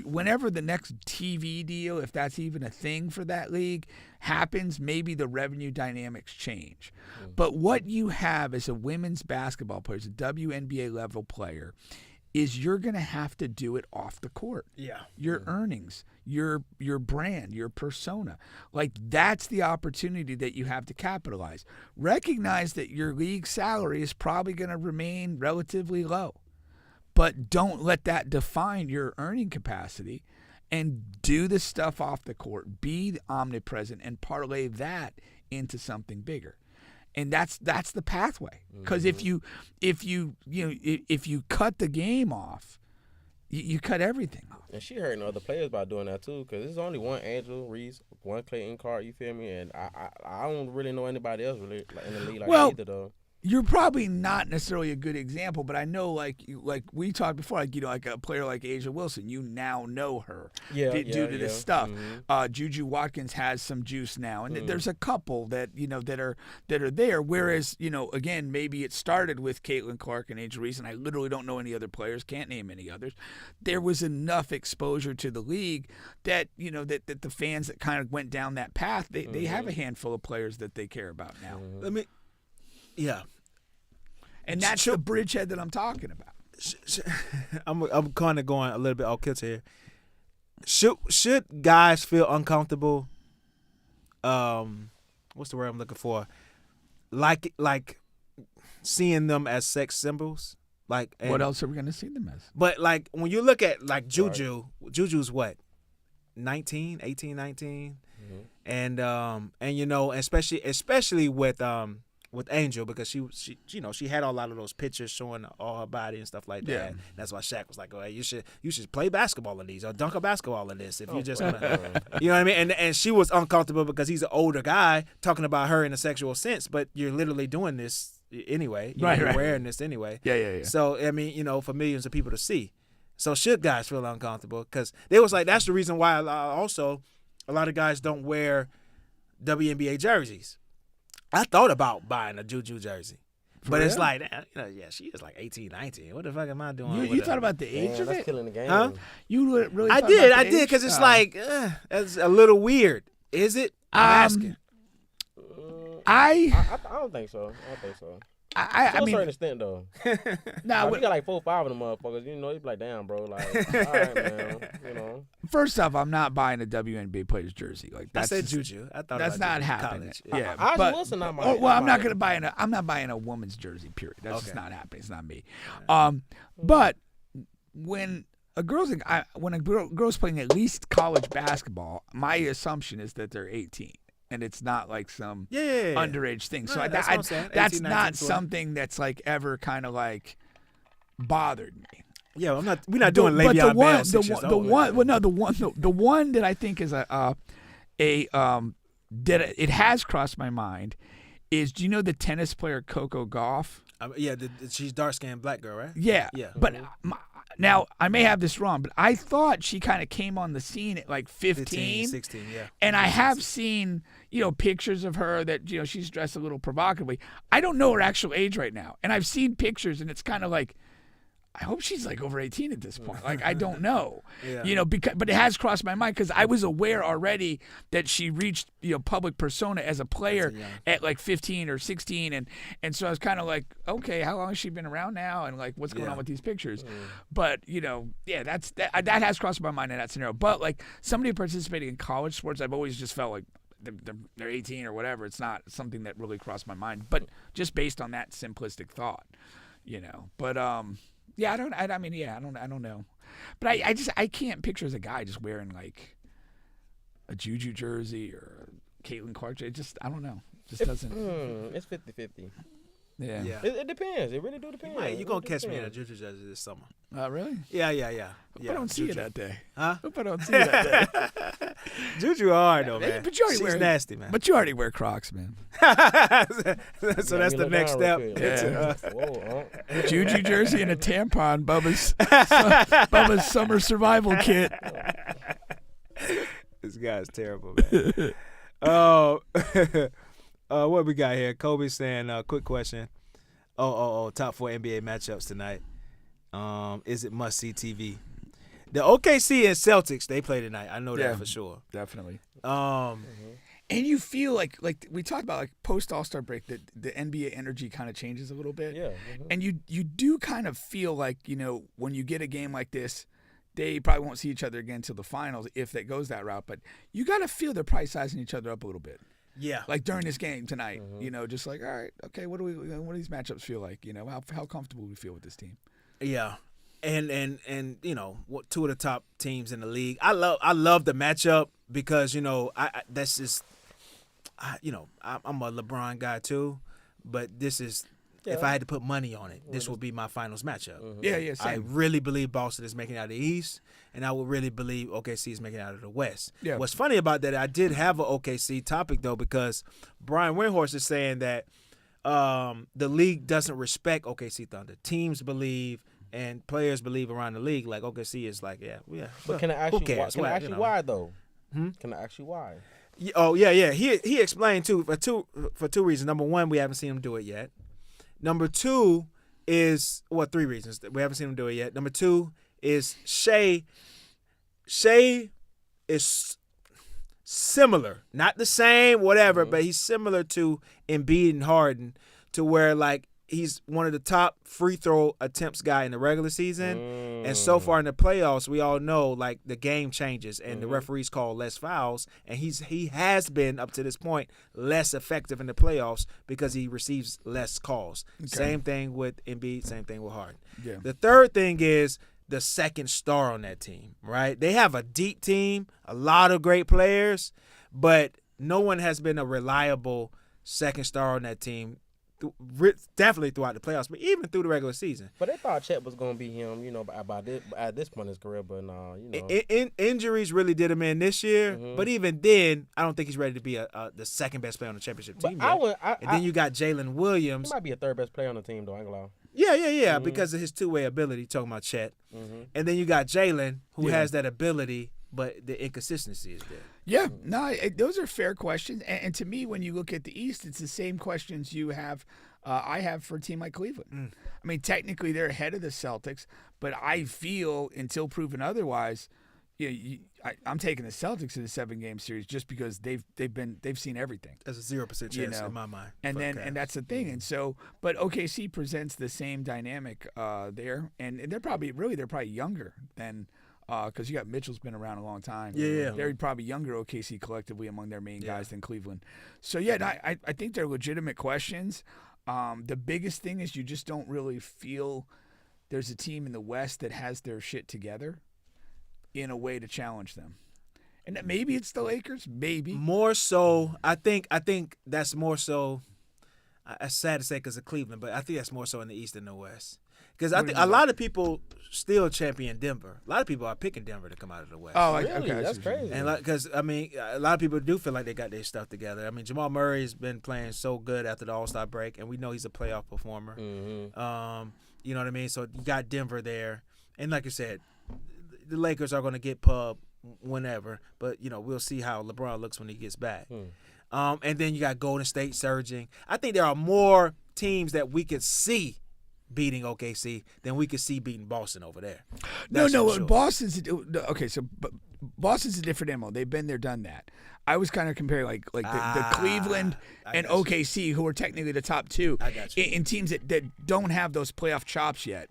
whenever the next TV deal, if that's even a thing for that league, happens, maybe the revenue dynamics change. But what you have as a women's basketball player, as a WNBA level player, is you're going to have to do it off the court. Yeah. Your earnings, your brand, your persona. Like, that's the opportunity that you have to capitalize. Recognize that your league salary is probably going to remain relatively low. But don't let that define your earning capacity, and do the stuff off the court. Be omnipresent and parlay that into something bigger. And that's the pathway. Because if you cut the game off, you cut everything off. And she hurting other players by doing that too, because there's only one Angel Reese, one Clayton Clark. You feel me? And I don't really know anybody else really in the league like that either though. You're probably not necessarily a good example, but I know, like we talked before, like a player like Asia Wilson, you now know her due to this stuff. Juju Watkins has some juice now, and there's a couple that that are there. Whereas again, maybe it started with Caitlin Clark and Angel Reese, and I literally don't know any other players, can't name any others. There was enough exposure to the league that that the fans that kind of went down that path, they have a handful of players that they care about now. Yeah. And that's the bridgehead that I'm talking about. I'm kind of going a little bit off kilter here. Should guys feel uncomfortable? What's the word I'm looking for? Like seeing them as sex symbols. What else are we gonna see them as? But like when you look at like Juju's what? 18, 19, and especially with Angel, because she had a lot of those pictures showing all her body and stuff like that. Yeah. That's why Shaq was like, "Oh, hey, you should play basketball in these or dunk a basketball in this if you just gonna," you know what I mean? And she was uncomfortable because he's an older guy talking about her in a sexual sense, but you're literally doing this anyway. You're wearing this anyway. Yeah. So I mean, for millions of people to see. So should guys feel uncomfortable? Because they was like, that's the reason why also a lot of guys don't wear WNBA jerseys. I thought about buying a Juju jersey. But it's like, she is like 18, 19. What the fuck am I doing? You thought about the age of that's it? killing the game. Huh? You really I thought did, about the age? because it's like, that's a little weird. Is it? I'm asking. I don't think so. I to a mean, certain extent, though. Nah, we got like 4 or 5 of them motherfuckers. You be like, damn, bro. Like, all right, man. First off, I'm not buying a WNBA player's jersey. Like I that's said Juju. I thought that's about not Juju happening. college. Yeah, I but Wilson, not my. I'm not buying a woman's jersey. Period. That's just not happening. It's not me. But when a girl's playing at least college basketball, my assumption is that they're 18. And it's not like some underage thing. So that's what I'm saying. 18, 19, not 20. something that's like ever kind of like bothered me. Yeah, we're not doing Leveon Bell. The one that I think is that it has crossed my mind is, do you know the tennis player Coco Gauff? She's dark-skinned black girl, right? Yeah. But now, I may have this wrong, but I thought she kind of came on the scene at like 15, 16, yeah. And I have seen, pictures of her that, she's dressed a little provocatively. I don't know her actual age right now. And I've seen pictures, and it's kind of like, I hope she's like over 18 at this point. Like, I don't know, but it has crossed my mind because I was aware already that she reached, public persona as a player at like 15 or 16. And so I was kind of like, okay, how long has she been around now? And like, what's going on with these pictures? But, that has crossed my mind in that scenario. But like somebody participating in college sports, I've always just felt like they're 18 or whatever. It's not something that really crossed my mind, but just based on that simplistic thought, but, yeah, I don't know. But I can't picture as a guy just wearing like a Juju jersey or a Caitlin Clark jersey. I don't know. It just doesn't. It's 50-50. Yeah. It depends. It really do depend. You're going to catch me in a Juju jersey this summer. Really? Yeah. I don't see you that day. Huh? I don't see you that day. Juju hard though, man. But you already She's nasty, man. But you already wear Crocs, man. So that's the next step. Juju jersey and a tampon, Bubbas summer survival kit. This guy's terrible, man. What we got here? Kobe saying, quick question. Top 4 NBA matchups tonight. Is it must-see TV? The OKC and Celtics, they play tonight. I know that for sure. Definitely. And you feel like we talked about like post All-Star break that the NBA energy kind of changes a little bit. Yeah. And you do kind of feel like, when you get a game like this, they probably won't see each other again until the finals if that goes that route. But you got to feel they're probably sizing each other up a little bit. Yeah. Like during this game tonight, just like, all right, okay, what do these matchups feel like? How comfortable do we feel with this team? Yeah. And two of the top teams in the league. I love the matchup because, that's just I'm a LeBron guy too, but this is if I had to put money on it, this would be my finals matchup. Yeah, same. I really believe Boston is making it out of the East, and I would really believe OKC is making it out of the West. Yeah. What's funny about that, I did have an OKC topic though, because Brian Windhorst is saying that the league doesn't respect OKC Thunder. Teams believe and players believe around the league like OKC is like, yeah. But can I ask who you why? cares? Can I ask you why though? Hmm? Can I ask you why? Oh yeah. He explained too for two reasons. Number one, we haven't seen him do it yet. Number two is three reasons we haven't seen him do it yet. Number two is Shea is similar, not the same, whatever, but he's similar to Embiid and Harden, to where like he's one of the top free throw attempts guy in the regular season, and so far in the playoffs, we all know like the game changes and the referees call less fouls, and he has been up to this point less effective in the playoffs because he receives less calls. Okay. Same thing with Embiid, same thing with Harden. Yeah. The third thing is the second star on that team, right? They have a deep team, a lot of great players, but no one has been a reliable second star on that team, definitely throughout the playoffs, but even through the regular season. But they thought Chet was going to be him, at this point in his career, but Injuries really did him in this year, but even then, I don't think he's ready to be the second best player on the championship team yet. Then you got Jalen Williams. He might be a third best player on the team, though, I ain't gonna lie. Yeah, because of his two-way ability, talking about Chet. And then you got Jalen, who has that ability, but the inconsistency is there. Yeah, no, those are fair questions. And to me, when you look at the East, it's the same questions you have. I have for a team like Cleveland. I mean, technically they're ahead of the Celtics, but I feel until proven otherwise, I'm taking the Celtics in a 7-game series just because they've seen everything. There's a 0% chance in my mind. And that's the thing. And so, but OKC presents the same dynamic there, and they're probably younger than. Because you got Mitchell's been around a long time. Yeah. They're probably younger OKC collectively among their main guys than Cleveland. So, I think they're legitimate questions. The biggest thing is you just don't really feel there's a team in the West that has their shit together in a way to challenge them. And maybe it's the Lakers, maybe. More so, I think that's more so, it's sad to say because of Cleveland, but I think that's more so in the East than the West. Because I think a lot of people still champion Denver. A lot of people are picking Denver to come out of the West. Oh, really? Okay, that's crazy. And because a lot of people do feel like they got their stuff together. I mean, Jamal Murray's been playing so good after the All-Star break, and we know he's a playoff performer. You know what I mean? So you got Denver there, and like you said, the Lakers are going to get pub whenever, but we'll see how LeBron looks when he gets back. And then you got Golden State surging. I think there are more teams that we could see beating OKC than we could see beating Boston over there. Sure. Boston's okay. So Boston's a different animal. They've been there, done that. I was kind of comparing like the Cleveland and OKC, who are technically the top two, in teams that don't have those playoff chops yet.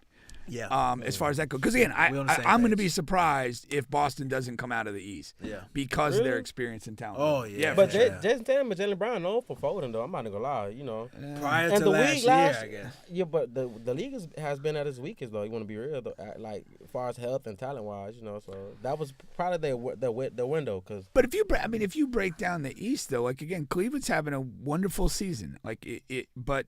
Yeah. As far as that goes, because again, I'm going to be surprised if Boston doesn't come out of the East. Yeah. Because of their experience in talent. Oh yeah. But Jason Tatum and Jalen Brown known for folding though. I'm not gonna lie, Prior to last year, I guess. Yeah, but the league has been at its weakest though. You want to be real though, like as far as health and talent wise, So that was probably the window. But if you break down the East though, like again, Cleveland's having a wonderful season. Like but.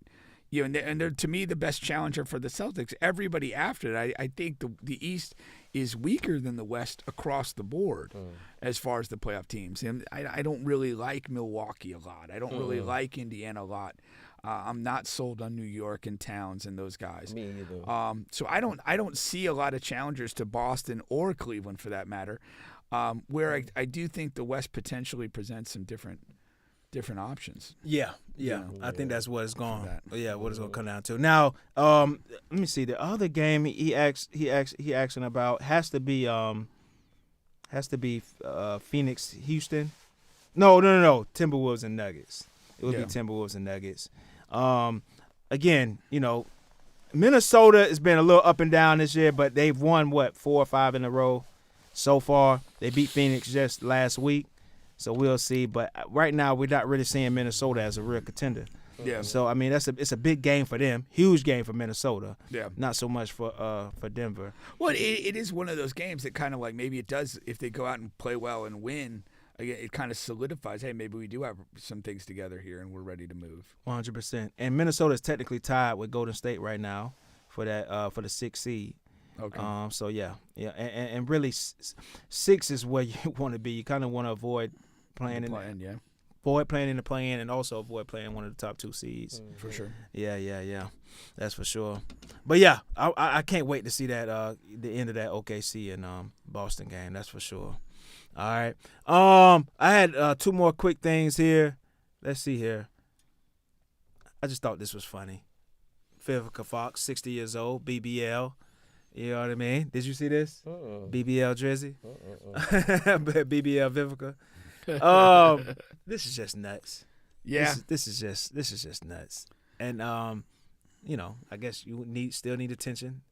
And they're to me the best challenger for the Celtics. Everybody after it, I think the East is weaker than the West across the board as far as the playoff teams. And I don't really like Milwaukee a lot. I don't really like Indiana a lot. I'm not sold on New York and Towns and those guys. Me either. So I don't see a lot of challengers to Boston or Cleveland for that matter. Where I do think the West potentially presents some different options. Yeah. I think that's what it's going. What it's going to come down to. Now, let me see. The other game he asking about has to be Phoenix, Houston. No. Timberwolves and Nuggets. It would be Timberwolves and Nuggets. Again, Minnesota has been a little up and down this year, but they've won 4 or 5 in a row so far. They beat Phoenix just last week. So we'll see, but right now we're not really seeing Minnesota as a real contender. Yeah. So I mean it's a big game for them, huge game for Minnesota. Yeah. Not so much for Denver. Well, it is one of those games that kind of like maybe it does if they go out and play well and win. Again, it kind of solidifies. Hey, maybe we do have some things together here and we're ready to move. 100%. And Minnesota is technically tied with Golden State right now for that for the 6th seed. Okay. So and really 6 is where you want to be. You kind of want to avoid playing avoid playing in the play-in and also avoid playing one of the top 2 seeds. For sure. Yeah. That's for sure. But yeah, I can't wait to see that the end of that OKC and Boston game. That's for sure. All right. I had 2 more quick things here. Let's see here. I just thought this was funny. Vivica Fox, 60 years old, BBL. You know what I mean? Did you see this? BBL Drizzy. BBL Vivica. This is just nuts. Yeah. This is just nuts. And you know, I guess you still need attention,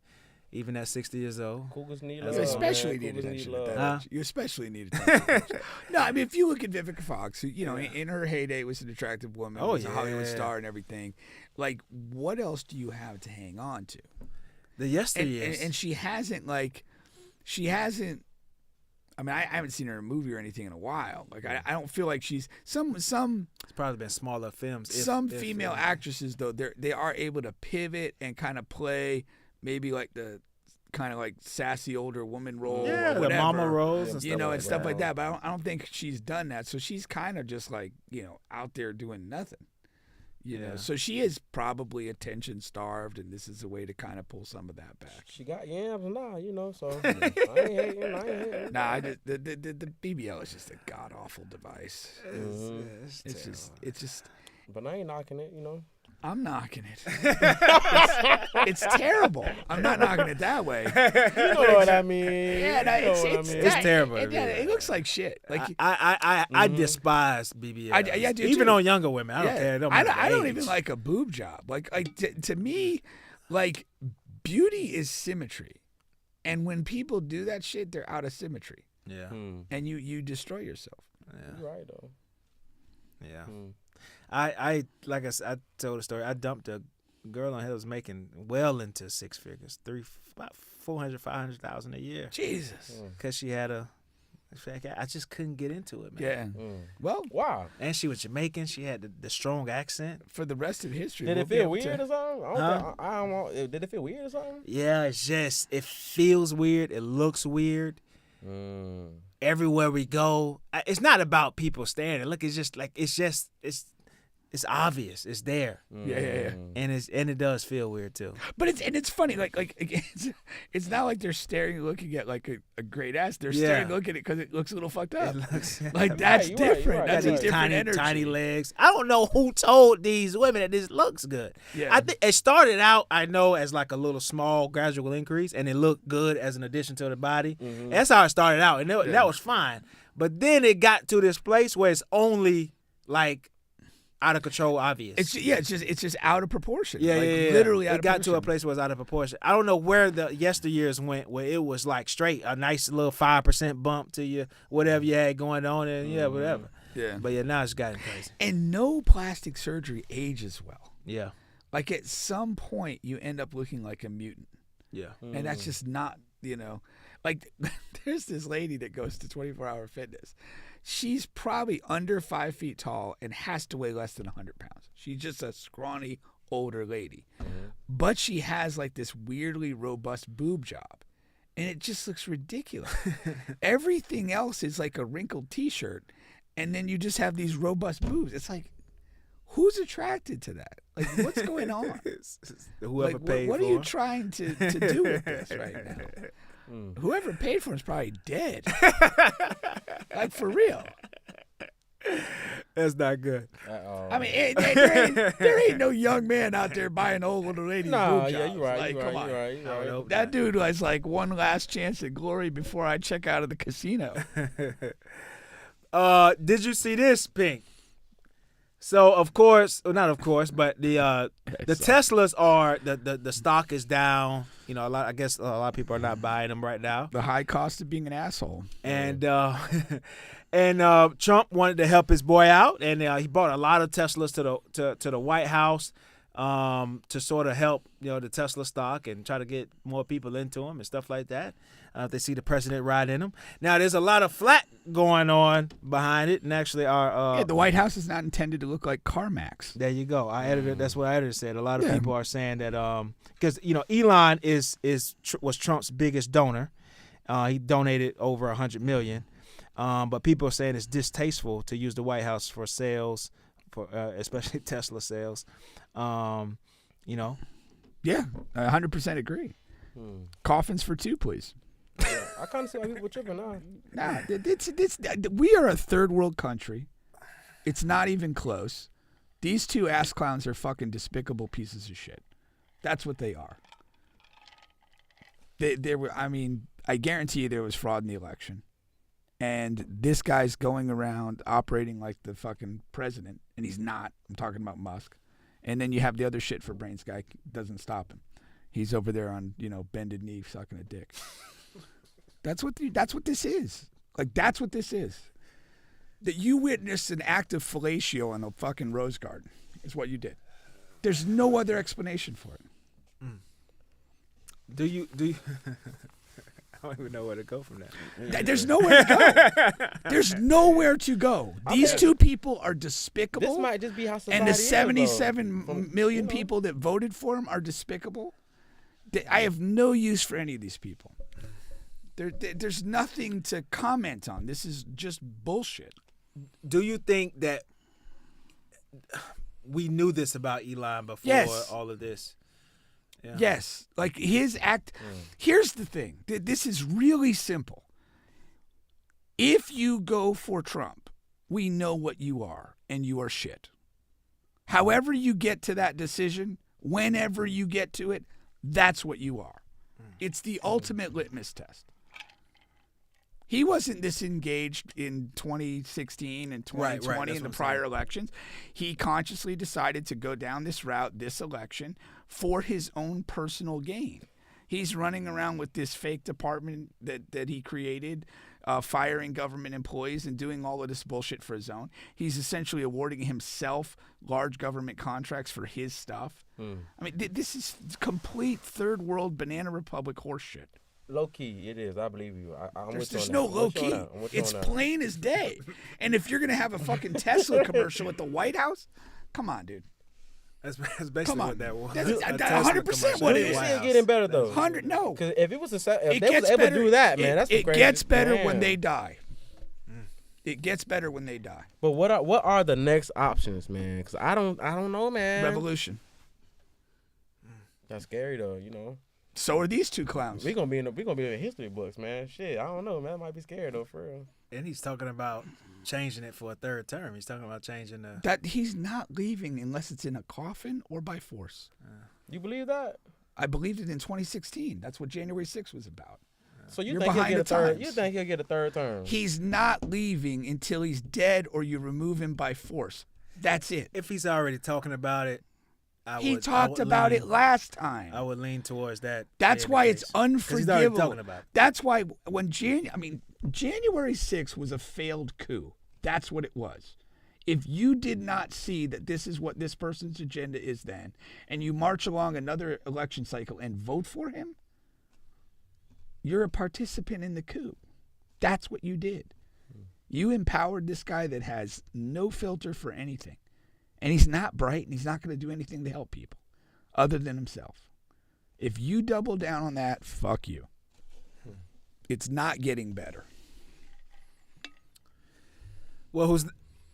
even at 60 years old. Cougars need You love. especially man. need Cougars attention need at that love. age. You especially need attention. No, I mean, if you look at Vivica Fox, who, you know, in her heyday was an attractive woman, Oh, was a yeah. Hollywood star and everything. Like, what else do you have to hang on to? The And, yesteryears. and she hasn't. I mean, I haven't seen her in a movie or anything in a while. Like, I don't feel like she's some It's probably been smaller films. some female actresses though. They are able to pivot and kind of play maybe like the kind of like sassy older woman role. Yeah, or the whatever. mama roles and You stuff know, like and stuff that. like that. But I don't think she's done that. So she's kind of just like, you know, out there doing nothing. You know, Yeah. so she is probably attention starved, and this is a way to kind of pull some of that back. She got yams now, you know, so I ain't hating. Nah, the BBL is just a god awful device. It's just. But I ain't knocking it, you know. I'm knocking it. It's terrible. I'm not knocking it that way. You know what I mean. Yeah, no, You know it's what I mean. It's terrible. It looks like shit. Like I despise BBL. I do even too. on younger women. I don't care. It don't matter I the don't age. even like a boob job. Like to me, like beauty is symmetry, and when people do that shit, they're out of symmetry, Yeah. and you destroy yourself. You're right though. Yeah. I like I told a story. I dumped a girl on here that was making well into 6 figures, about 400, 500,000 a year, Jesus. because she had I just couldn't get into it, man. Yeah. Well, Wow. And she was Jamaican. She had the strong accent. for the rest of history, Did we'll it be feel able weird to- or something? I don't know. Did it feel weird or something? Yeah, it feels weird. It looks weird. Everywhere we go, it's not about people staring. Look, it's just like it's obvious. It's there, Yeah. and it does feel weird too. But it's funny. Like it's not like they're staring, looking at like a great ass. They're staring, looking at it because it looks a little fucked up. It looks Like that's You're right, you're right, different. you're That's right. a different tiny, energy. tiny legs. I don't know who told these women that this looks good. Yeah. I think it started out, I know, as like a little small gradual increase, and it looked good as an addition to the body. That's how it started out, and that was fine. But then it got to this place where it's only like out of control, obvious. It's just out of proportion. Yeah, like, yeah. literally out it of got proportion. to a place where it's out of proportion. I don't know where the yesteryears went, where it was like straight a nice little 5% bump to you, whatever you had going on, and whatever. Yeah. But yeah, now it's gotten crazy. And no plastic surgery ages well. Yeah, Like at some point, you end up looking like a mutant, yeah. and that's just not, like there's this lady that goes to 24-hour fitness. She's probably under 5 feet tall and has to weigh less than 100 pounds. She's just a scrawny older lady, but she has like this weirdly robust boob job, and it just looks ridiculous. Everything else is like a wrinkled T-shirt, and then you just have these robust boobs. It's like, who's attracted to that? Like, what's going on? Whoever Like, paid what for are you it. trying to do with this right now? Whoever paid for it's probably dead. Like, for real. That's not good. I mean, there ain't no young man out there buying old little ladies' Nah, boob yeah, jobs. you're right. Like, You're come right. on. You're right. You're right. Nope. That dude was like one last chance at glory before I check out of the casino. Did you see this, Pink? So of course, well, not of course, but the Teslas are the stock is down. I guess a lot of people are not buying them right now. The high cost of being an asshole. And Trump wanted to help his boy out, and he bought a lot of Teslas to the White House to sort of help the Tesla stock and try to get more people into them and stuff like that. If they see the president ride in them. Now there's a lot of flack going on behind it, and actually our The White House is not intended to look like CarMax. there you go. That's what our editor said. A lot of people are saying that because Elon was Trump's biggest donor. He donated over $100 million. But people are saying it's distasteful to use the White House for sales, for especially Tesla sales. You know. Yeah, 100% agree. Coffins for 2, please. Yeah, I kind of see why people tripping now. Nah, we are a third world country. It's not even close. These 2 ass clowns are fucking despicable pieces of shit. That's what they are. There were. I mean, I guarantee you there was fraud in the election, and this guy's going around operating like the fucking president, and he's not. I'm talking about Musk. And then you have the other shit for brains guy doesn't stop him. He's over there on bended knee sucking a dick. That's what this is. Like that's what this is. That you witnessed an act of fellatio on a fucking rose garden is what you did. There's no other explanation for it. Do you? I don't even know where to go from that. There's nowhere to go. There's nowhere to go. These 2 people are despicable. This might just be how society and the is, 77 million people that voted for him are despicable. I have no use for any of these people. There's nothing to comment on. This is just bullshit. Do you think that we knew this about Elon before Yes. all of this? Yeah. Yes. Like his act. Here's the thing. This is really simple. If you go for Trump, we know what you are, and you are shit. However you get to that decision, whenever you get to it, that's what you are. It's the ultimate litmus test. He wasn't disengaged in 2016 and 2020 in the prior elections. He consciously decided to go down this route this election for his own personal gain. He's running around with this fake department that he created, firing government employees and doing all of this bullshit for his own. He's essentially awarding himself large government contracts for his stuff. I mean, this is complete third world banana republic horse shit. Low key, it is. I believe you. There's no low key. It's plain as day. And if you're gonna have a fucking Tesla commercial at the White House, come on, dude. That's basically what that was. That's 100% what it is. It's getting better though. 100 no. Because if they was able to do that, man, that's it crazy. gets better when they die. It gets better when they die. But what are the next options, man? Because I don't know, man. Revolution. That's scary though, So are these 2 clowns. We gonna be in the history books, man. Shit, I don't know, man. That might be scary though, for real. And he's talking about changing it for a 3rd term. He's talking about changing the. That he's not leaving unless it's in a coffin or by force. You believe that? I believed it in 2016. That's what January 6th was about. So you You're think he'll behind get a the third? times. You think he'll get a 3rd term? He's not leaving until he's dead or you remove him by force. That's it. If he's already talking about it, He talked about it last time. I would lean towards that. That's why it's He's already unforgivable. talking about it. That's why when January 6th was a failed coup. That's what it was. If you did not see that this is what this person's agenda is then, and you march along another election cycle and vote for him, you're a participant in the coup. That's what you did. You empowered this guy that has no filter for anything. And he's not bright, and he's not going to do anything to help people other than himself. If you double down on that, fuck you. It's not getting better. Well, who's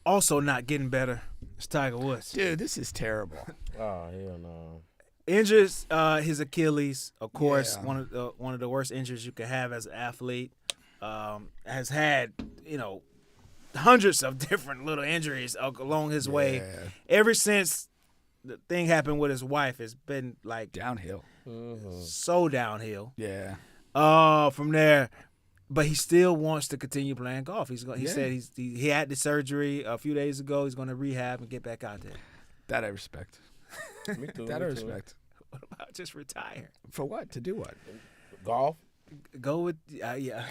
also not getting better is Tiger Woods. Dude, this is terrible. Oh hell no. Injures his Achilles, of course, Yeah. one of the worst injuries you could have as an athlete. Has had, hundreds of different little injuries along his way. Ever since the thing happened with his wife, it's been like Downhill. so downhill. Yeah. From there, but he still wants to continue playing golf. He said he had the surgery a few days ago. He's going to rehab and get back out there. That I respect. Me too. That me I too. respect. What about just retire? For what? To do what? Golf. Go with yeah.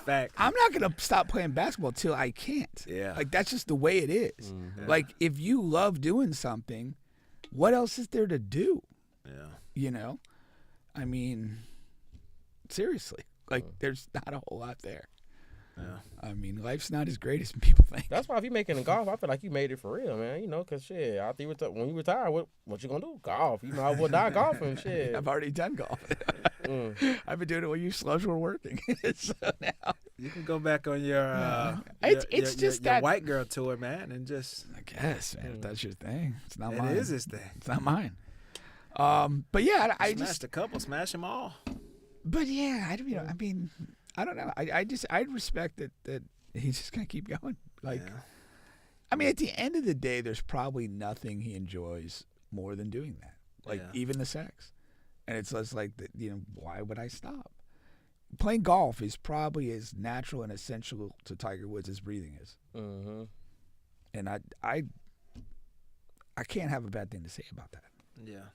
Fact. I'm not gonna stop playing basketball till I can't. Yeah. Like that's just the way it is. Like if you love doing something, what else is there to do? Yeah. I mean, seriously, like there's not a whole lot there. Yeah. I mean, life's not as great as people think. That's why if you making a golf, I feel like you made it for real, man. Cause shit, after when you retire, what you gonna do? Golf. You might as well die golfing, shit. I've already done golf. I've been doing it while you slugs were working. So now You can go back on your just your that white girl tour, man, and just I guess, man, if that's your thing. It's not it mine. is his thing. It's not mine. But yeah, I Smash just. a couple, smash them all. But yeah, I mean, I don't know. I respect that he's just gonna keep going. Like, Yeah. I mean, at the end of the day, there's probably nothing he enjoys more than doing that. Like Yeah. even the sex, and it's just like why would I stop? Playing golf is probably as natural and essential to Tiger Woods as breathing is. Mm-hmm. And I can't have a bad thing to say about that. Yeah.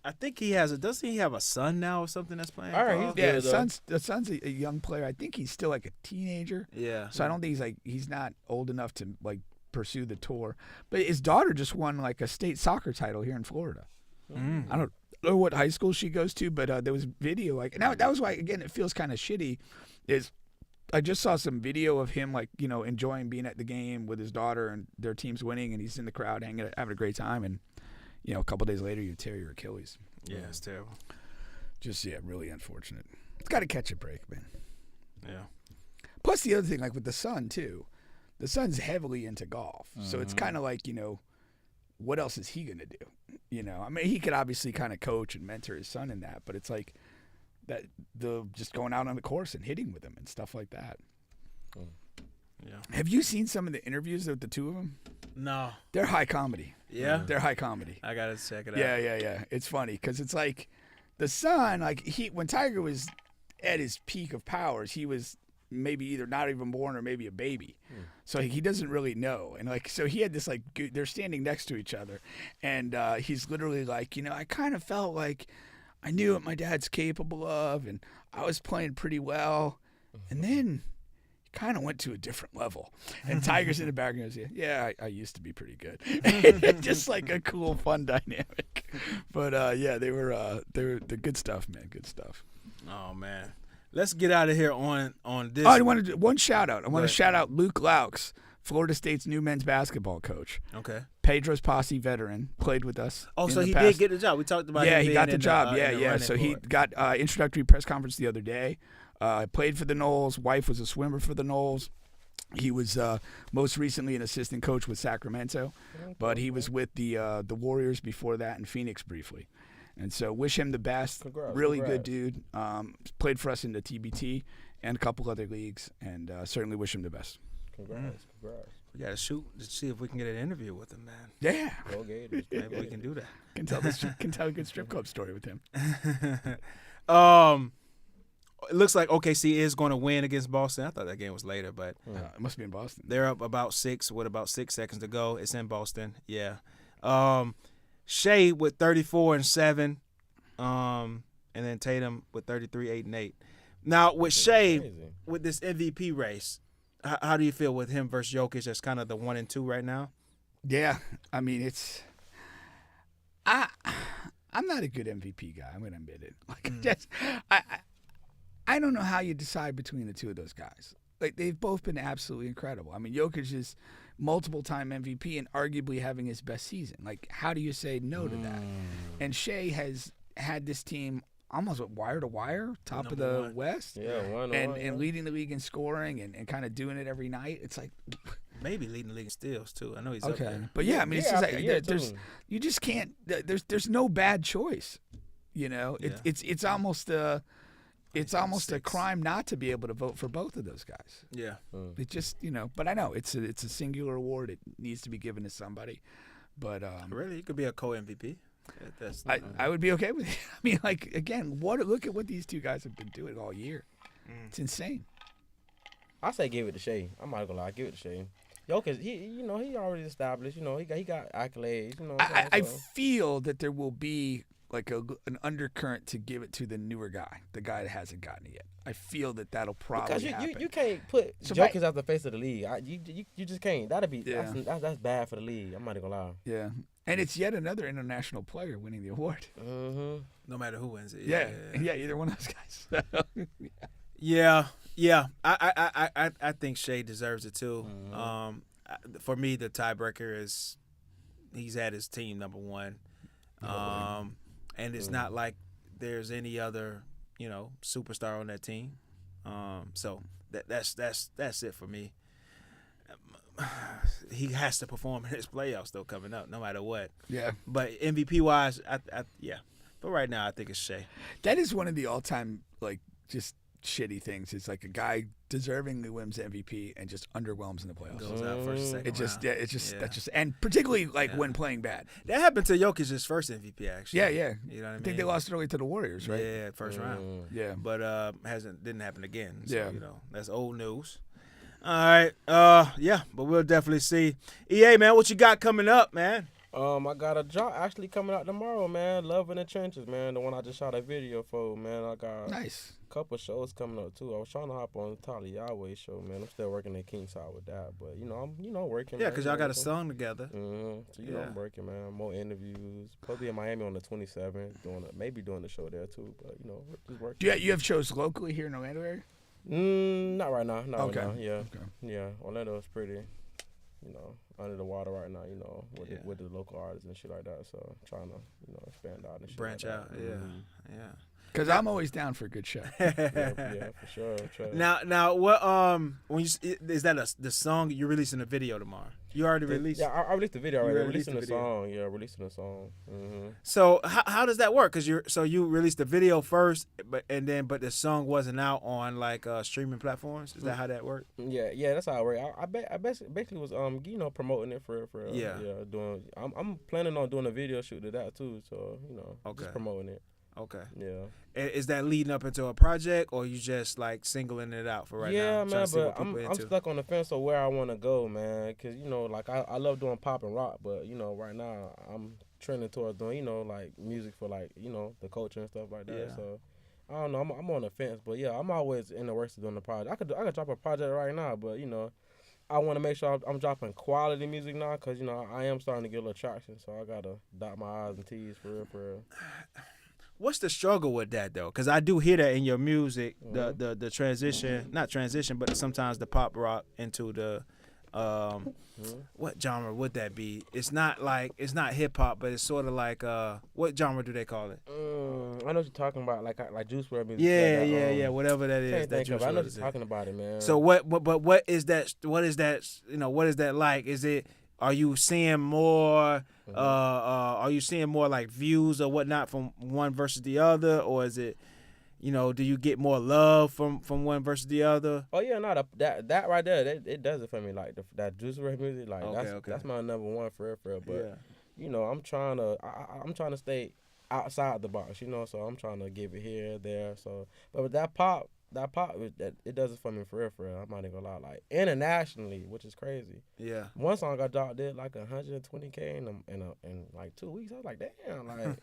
I think he has doesn't he have a son now or something that's playing? All right, golf? he's Yeah, good, the son's a young player. I think he's still like a teenager. Yeah. So I don't think he's not old enough to like pursue the tour. But his daughter just won like a state soccer title here in Florida. I don't know what high school she goes to, but there was video like now that was why again it feels kind of shitty. Is I just saw some video of him like enjoying being at the game with his daughter and their team's winning and he's in the crowd having a great time and a couple days later you tear your Achilles. Yeah, it's terrible. Just really unfortunate. It's got to catch a break, man. Yeah. Plus the other thing, like with the son too, the son's heavily into golf, so it's kind of like what else is he gonna do? I mean, he could obviously kind of coach and mentor his son in that, but it's like that the just going out on the course and hitting with him and stuff like that. Yeah. Have you seen some of the interviews with the two of them? No. They're high comedy. Yeah. They're high comedy. I gotta check it out. Yeah. It's funny because it's like the son, like when Tiger was at his peak of powers, he was maybe either not even born or maybe a baby. So he doesn't really know. And so he had this they're standing next to each other and he's literally like, I kind of felt like I knew what my dad's capable of and I was playing pretty well. And then he kind of went to a different level. And Tiger's in the background goes, yeah, I used to be pretty good. Just like a cool, fun dynamic. But yeah, they're good stuff, man. Good stuff. Oh man. Let's get out of here on this. Oh, I want to do one shout out. I want to ahead. shout out Luke Laux, Florida State's new men's basketball coach. Okay. Pedro's Posse veteran, played with us. Oh, in so the he past. did get the job. We talked about Yeah, him he being got the in job. in the Yeah. running So he for it. got introductory press conference the other day. Played for the Knowles. Wife was a swimmer for the Knowles. He was most recently an assistant coach with Sacramento, but he was with the Warriors before that and Phoenix briefly. And so wish him the best. Really good dude. Played for us in the TBT and a couple other leagues, and certainly wish him the best. Congrats. We gotta shoot to see if we can get an interview with him, man. Yeah. Go Gators. Maybe we can do that. Can tell a good strip club story with him. It looks like OKC is going to win against Boston. I thought that game was later, but It must be in Boston. they're up about 6 with about 6 seconds to go. It's in Boston. Yeah. Shea with 34 and 7, and then Tatum with 33, 8 and 8. Now with Shea, Crazy. with this MVP race, how do you feel with him versus Jokic? That's kind of the 1 and 2 right now. Yeah, I mean I'm not a good MVP guy. I'm going to admit it. I don't know how you decide between the two of those guys. Like they've both been absolutely incredible. I mean, Jokic is multiple-time MVP and arguably having his best season. Like, how do you say no to that? And Shea has had this team almost wire to wire, top of the one. West, Yeah, one and leading the league in scoring and kind of doing it every night. It's like. Maybe leading the league in steals too. I know he's up Okay, there. but yeah, I mean, it's Yeah, just after like year there's too. you just can't. There's no bad choice, Yeah. It's almost a Six. crime not to be able to vote for both of those guys. Yeah. It just but I know it's a singular award. It needs to be given to somebody, but Really, he could be a co-MVP. That's I would be okay with it. I mean, like again, look at what these two guys have been doing all year. It's insane. I say give it to Shea. I'm not gonna lie, give it to Shea. Jokic, he already established. He got accolades. You know. What I'm I saying? So, feel that there will be like an undercurrent to give it to the newer guy, the guy that hasn't gotten it yet. I feel that'll probably because happen. you can't put So Jokic as the face of the league. You just can't. That'd be Yeah. that's bad for the league. I'm not gonna lie. Yeah, and it's yet another international player winning the award. Mm-hmm. no matter who wins it. Yeah, either one of those guys. Yeah. I think Shea deserves it too. For me, the tiebreaker is he's had his team number one, and it's not like there's any other superstar on that team. So that's it for me. He has to perform in his playoffs though coming up, no matter what. Yeah. But MVP wise, yeah. But right now, I think it's Shea. That is one of the all-time, like, just shitty things. It's like a guy deservingly wins MVP and just underwhelms in the playoffs. Goes out first, second It just, round. that's just, and particularly like when playing bad. That happened to Jokic's first MVP actually. Yeah. You know what I mean? I think they lost early to the Warriors, right? Yeah, first round. Yeah. But didn't happen again. So, Yeah. That's old news. All right. Yeah, but we'll definitely see. EA, man, what you got coming up, man? I got a job actually coming out tomorrow, man. Love in the Trenches, man. The one I just shot a video for, man. I got Nice. a couple shows coming up too. I was trying to hop on the Tyler Yahweh show, man. I'm still working at Kingside with that, but I'm working. Yeah, man. because y'all got a song together. So I'm working, man. More interviews. Probably in Miami on the 27th, maybe doing the show there too. But just working. Do you have shows locally here in Orlando area? Not right now. Not Okay. right now. Yeah. Okay. Yeah. Orlando's pretty, under the water right now, with the local artists and shit like that. So trying to, expand out and shit. Branch like out. that. Yeah. Because I'm always down for a good show. Yeah, for sure. Sure. Now, what when is that the song you're releasing a video tomorrow? You already released. Yeah, I released the video already. released Releasing the the video. song. Yeah, releasing the song. So how does that work? Because you released the video first, but the song wasn't out on like streaming platforms. Is that how that worked? Yeah, that's how it worked. I basically was promoting it for doing. I'm planning on doing a video shoot to that too. So Okay. just promoting it. Okay. Yeah. Is that leading up into a project, or you just like singling it out for right now? Yeah, trying man, to see what but people I'm into? stuck on the fence of where I want to go, man. Cause like I love doing pop and rock, but right now I'm trending towards doing like music for like the culture and stuff like that. Yeah. So I don't know, I'm on the fence, but yeah, I'm always in the works of doing the project. I could drop a project right now, but I want to make sure I'm dropping quality music now, cause I am starting to get a little traction, so I gotta dot my I's and T's for real. What's the struggle with that though? Because I do hear that in your music, the transition, not transition, but sometimes the pop rock into the what genre would that be? It's not hip hop, but it's sort of like what genre do they call it? I know what you're talking about, like Juice WRLD music. Yeah, whatever that is. Can't That think of Juice it. I know WRLD what is. you're talking about it, man. So what is that? What is that like? Is it? Are you seeing more? Are you seeing more like views or whatnot from one versus the other, or is it? Do you get more love from one versus the other? Oh yeah, no, that right there, it does it for me. Like that Juice WRLD music, like Okay. that's my number one for real. But Yeah. I'm trying to stay outside the box, So I'm trying to give it here, there. So, but with that pop, it does it for me for real. I'm not even gonna lie, like internationally, which is crazy. Yeah. One song I dropped did like 120K in like 2 weeks. I was like, damn, like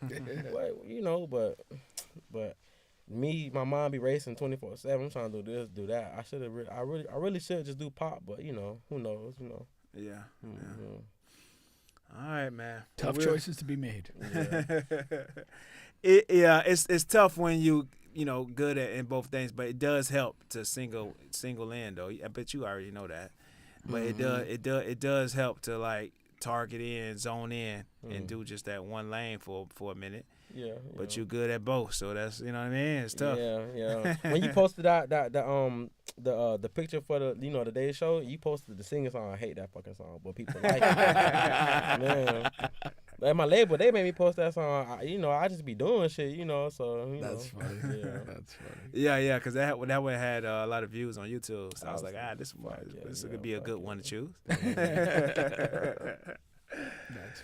what, but. Me, my mind be racing 24/7. I'm trying to do this, do that. I really should just do pop, but who knows, Yeah. All right, man. Tough choices to be made. Yeah. It's tough when you good at in both things, but it does help to single in though. I bet you already know that, but it does help to like target in, zone in, and do just that one lane for a minute. Yeah. But you good at both, so that's what I mean. It's tough. Yeah. When you posted the picture for the the Day Show, you posted the singing song. I hate that fucking song, but people like it. Man. Like my label, they made me post that song. I just be doing shit, So That's funny. Yeah. That's funny. Yeah, because that one had a lot of views on YouTube. So I was like, this could be a good one to choose. That's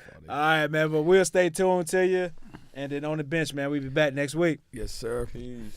funny. All right, man. But we'll stay tuned to you. And then on the bench, man, we'll be back next week. Yes, sir. Peace.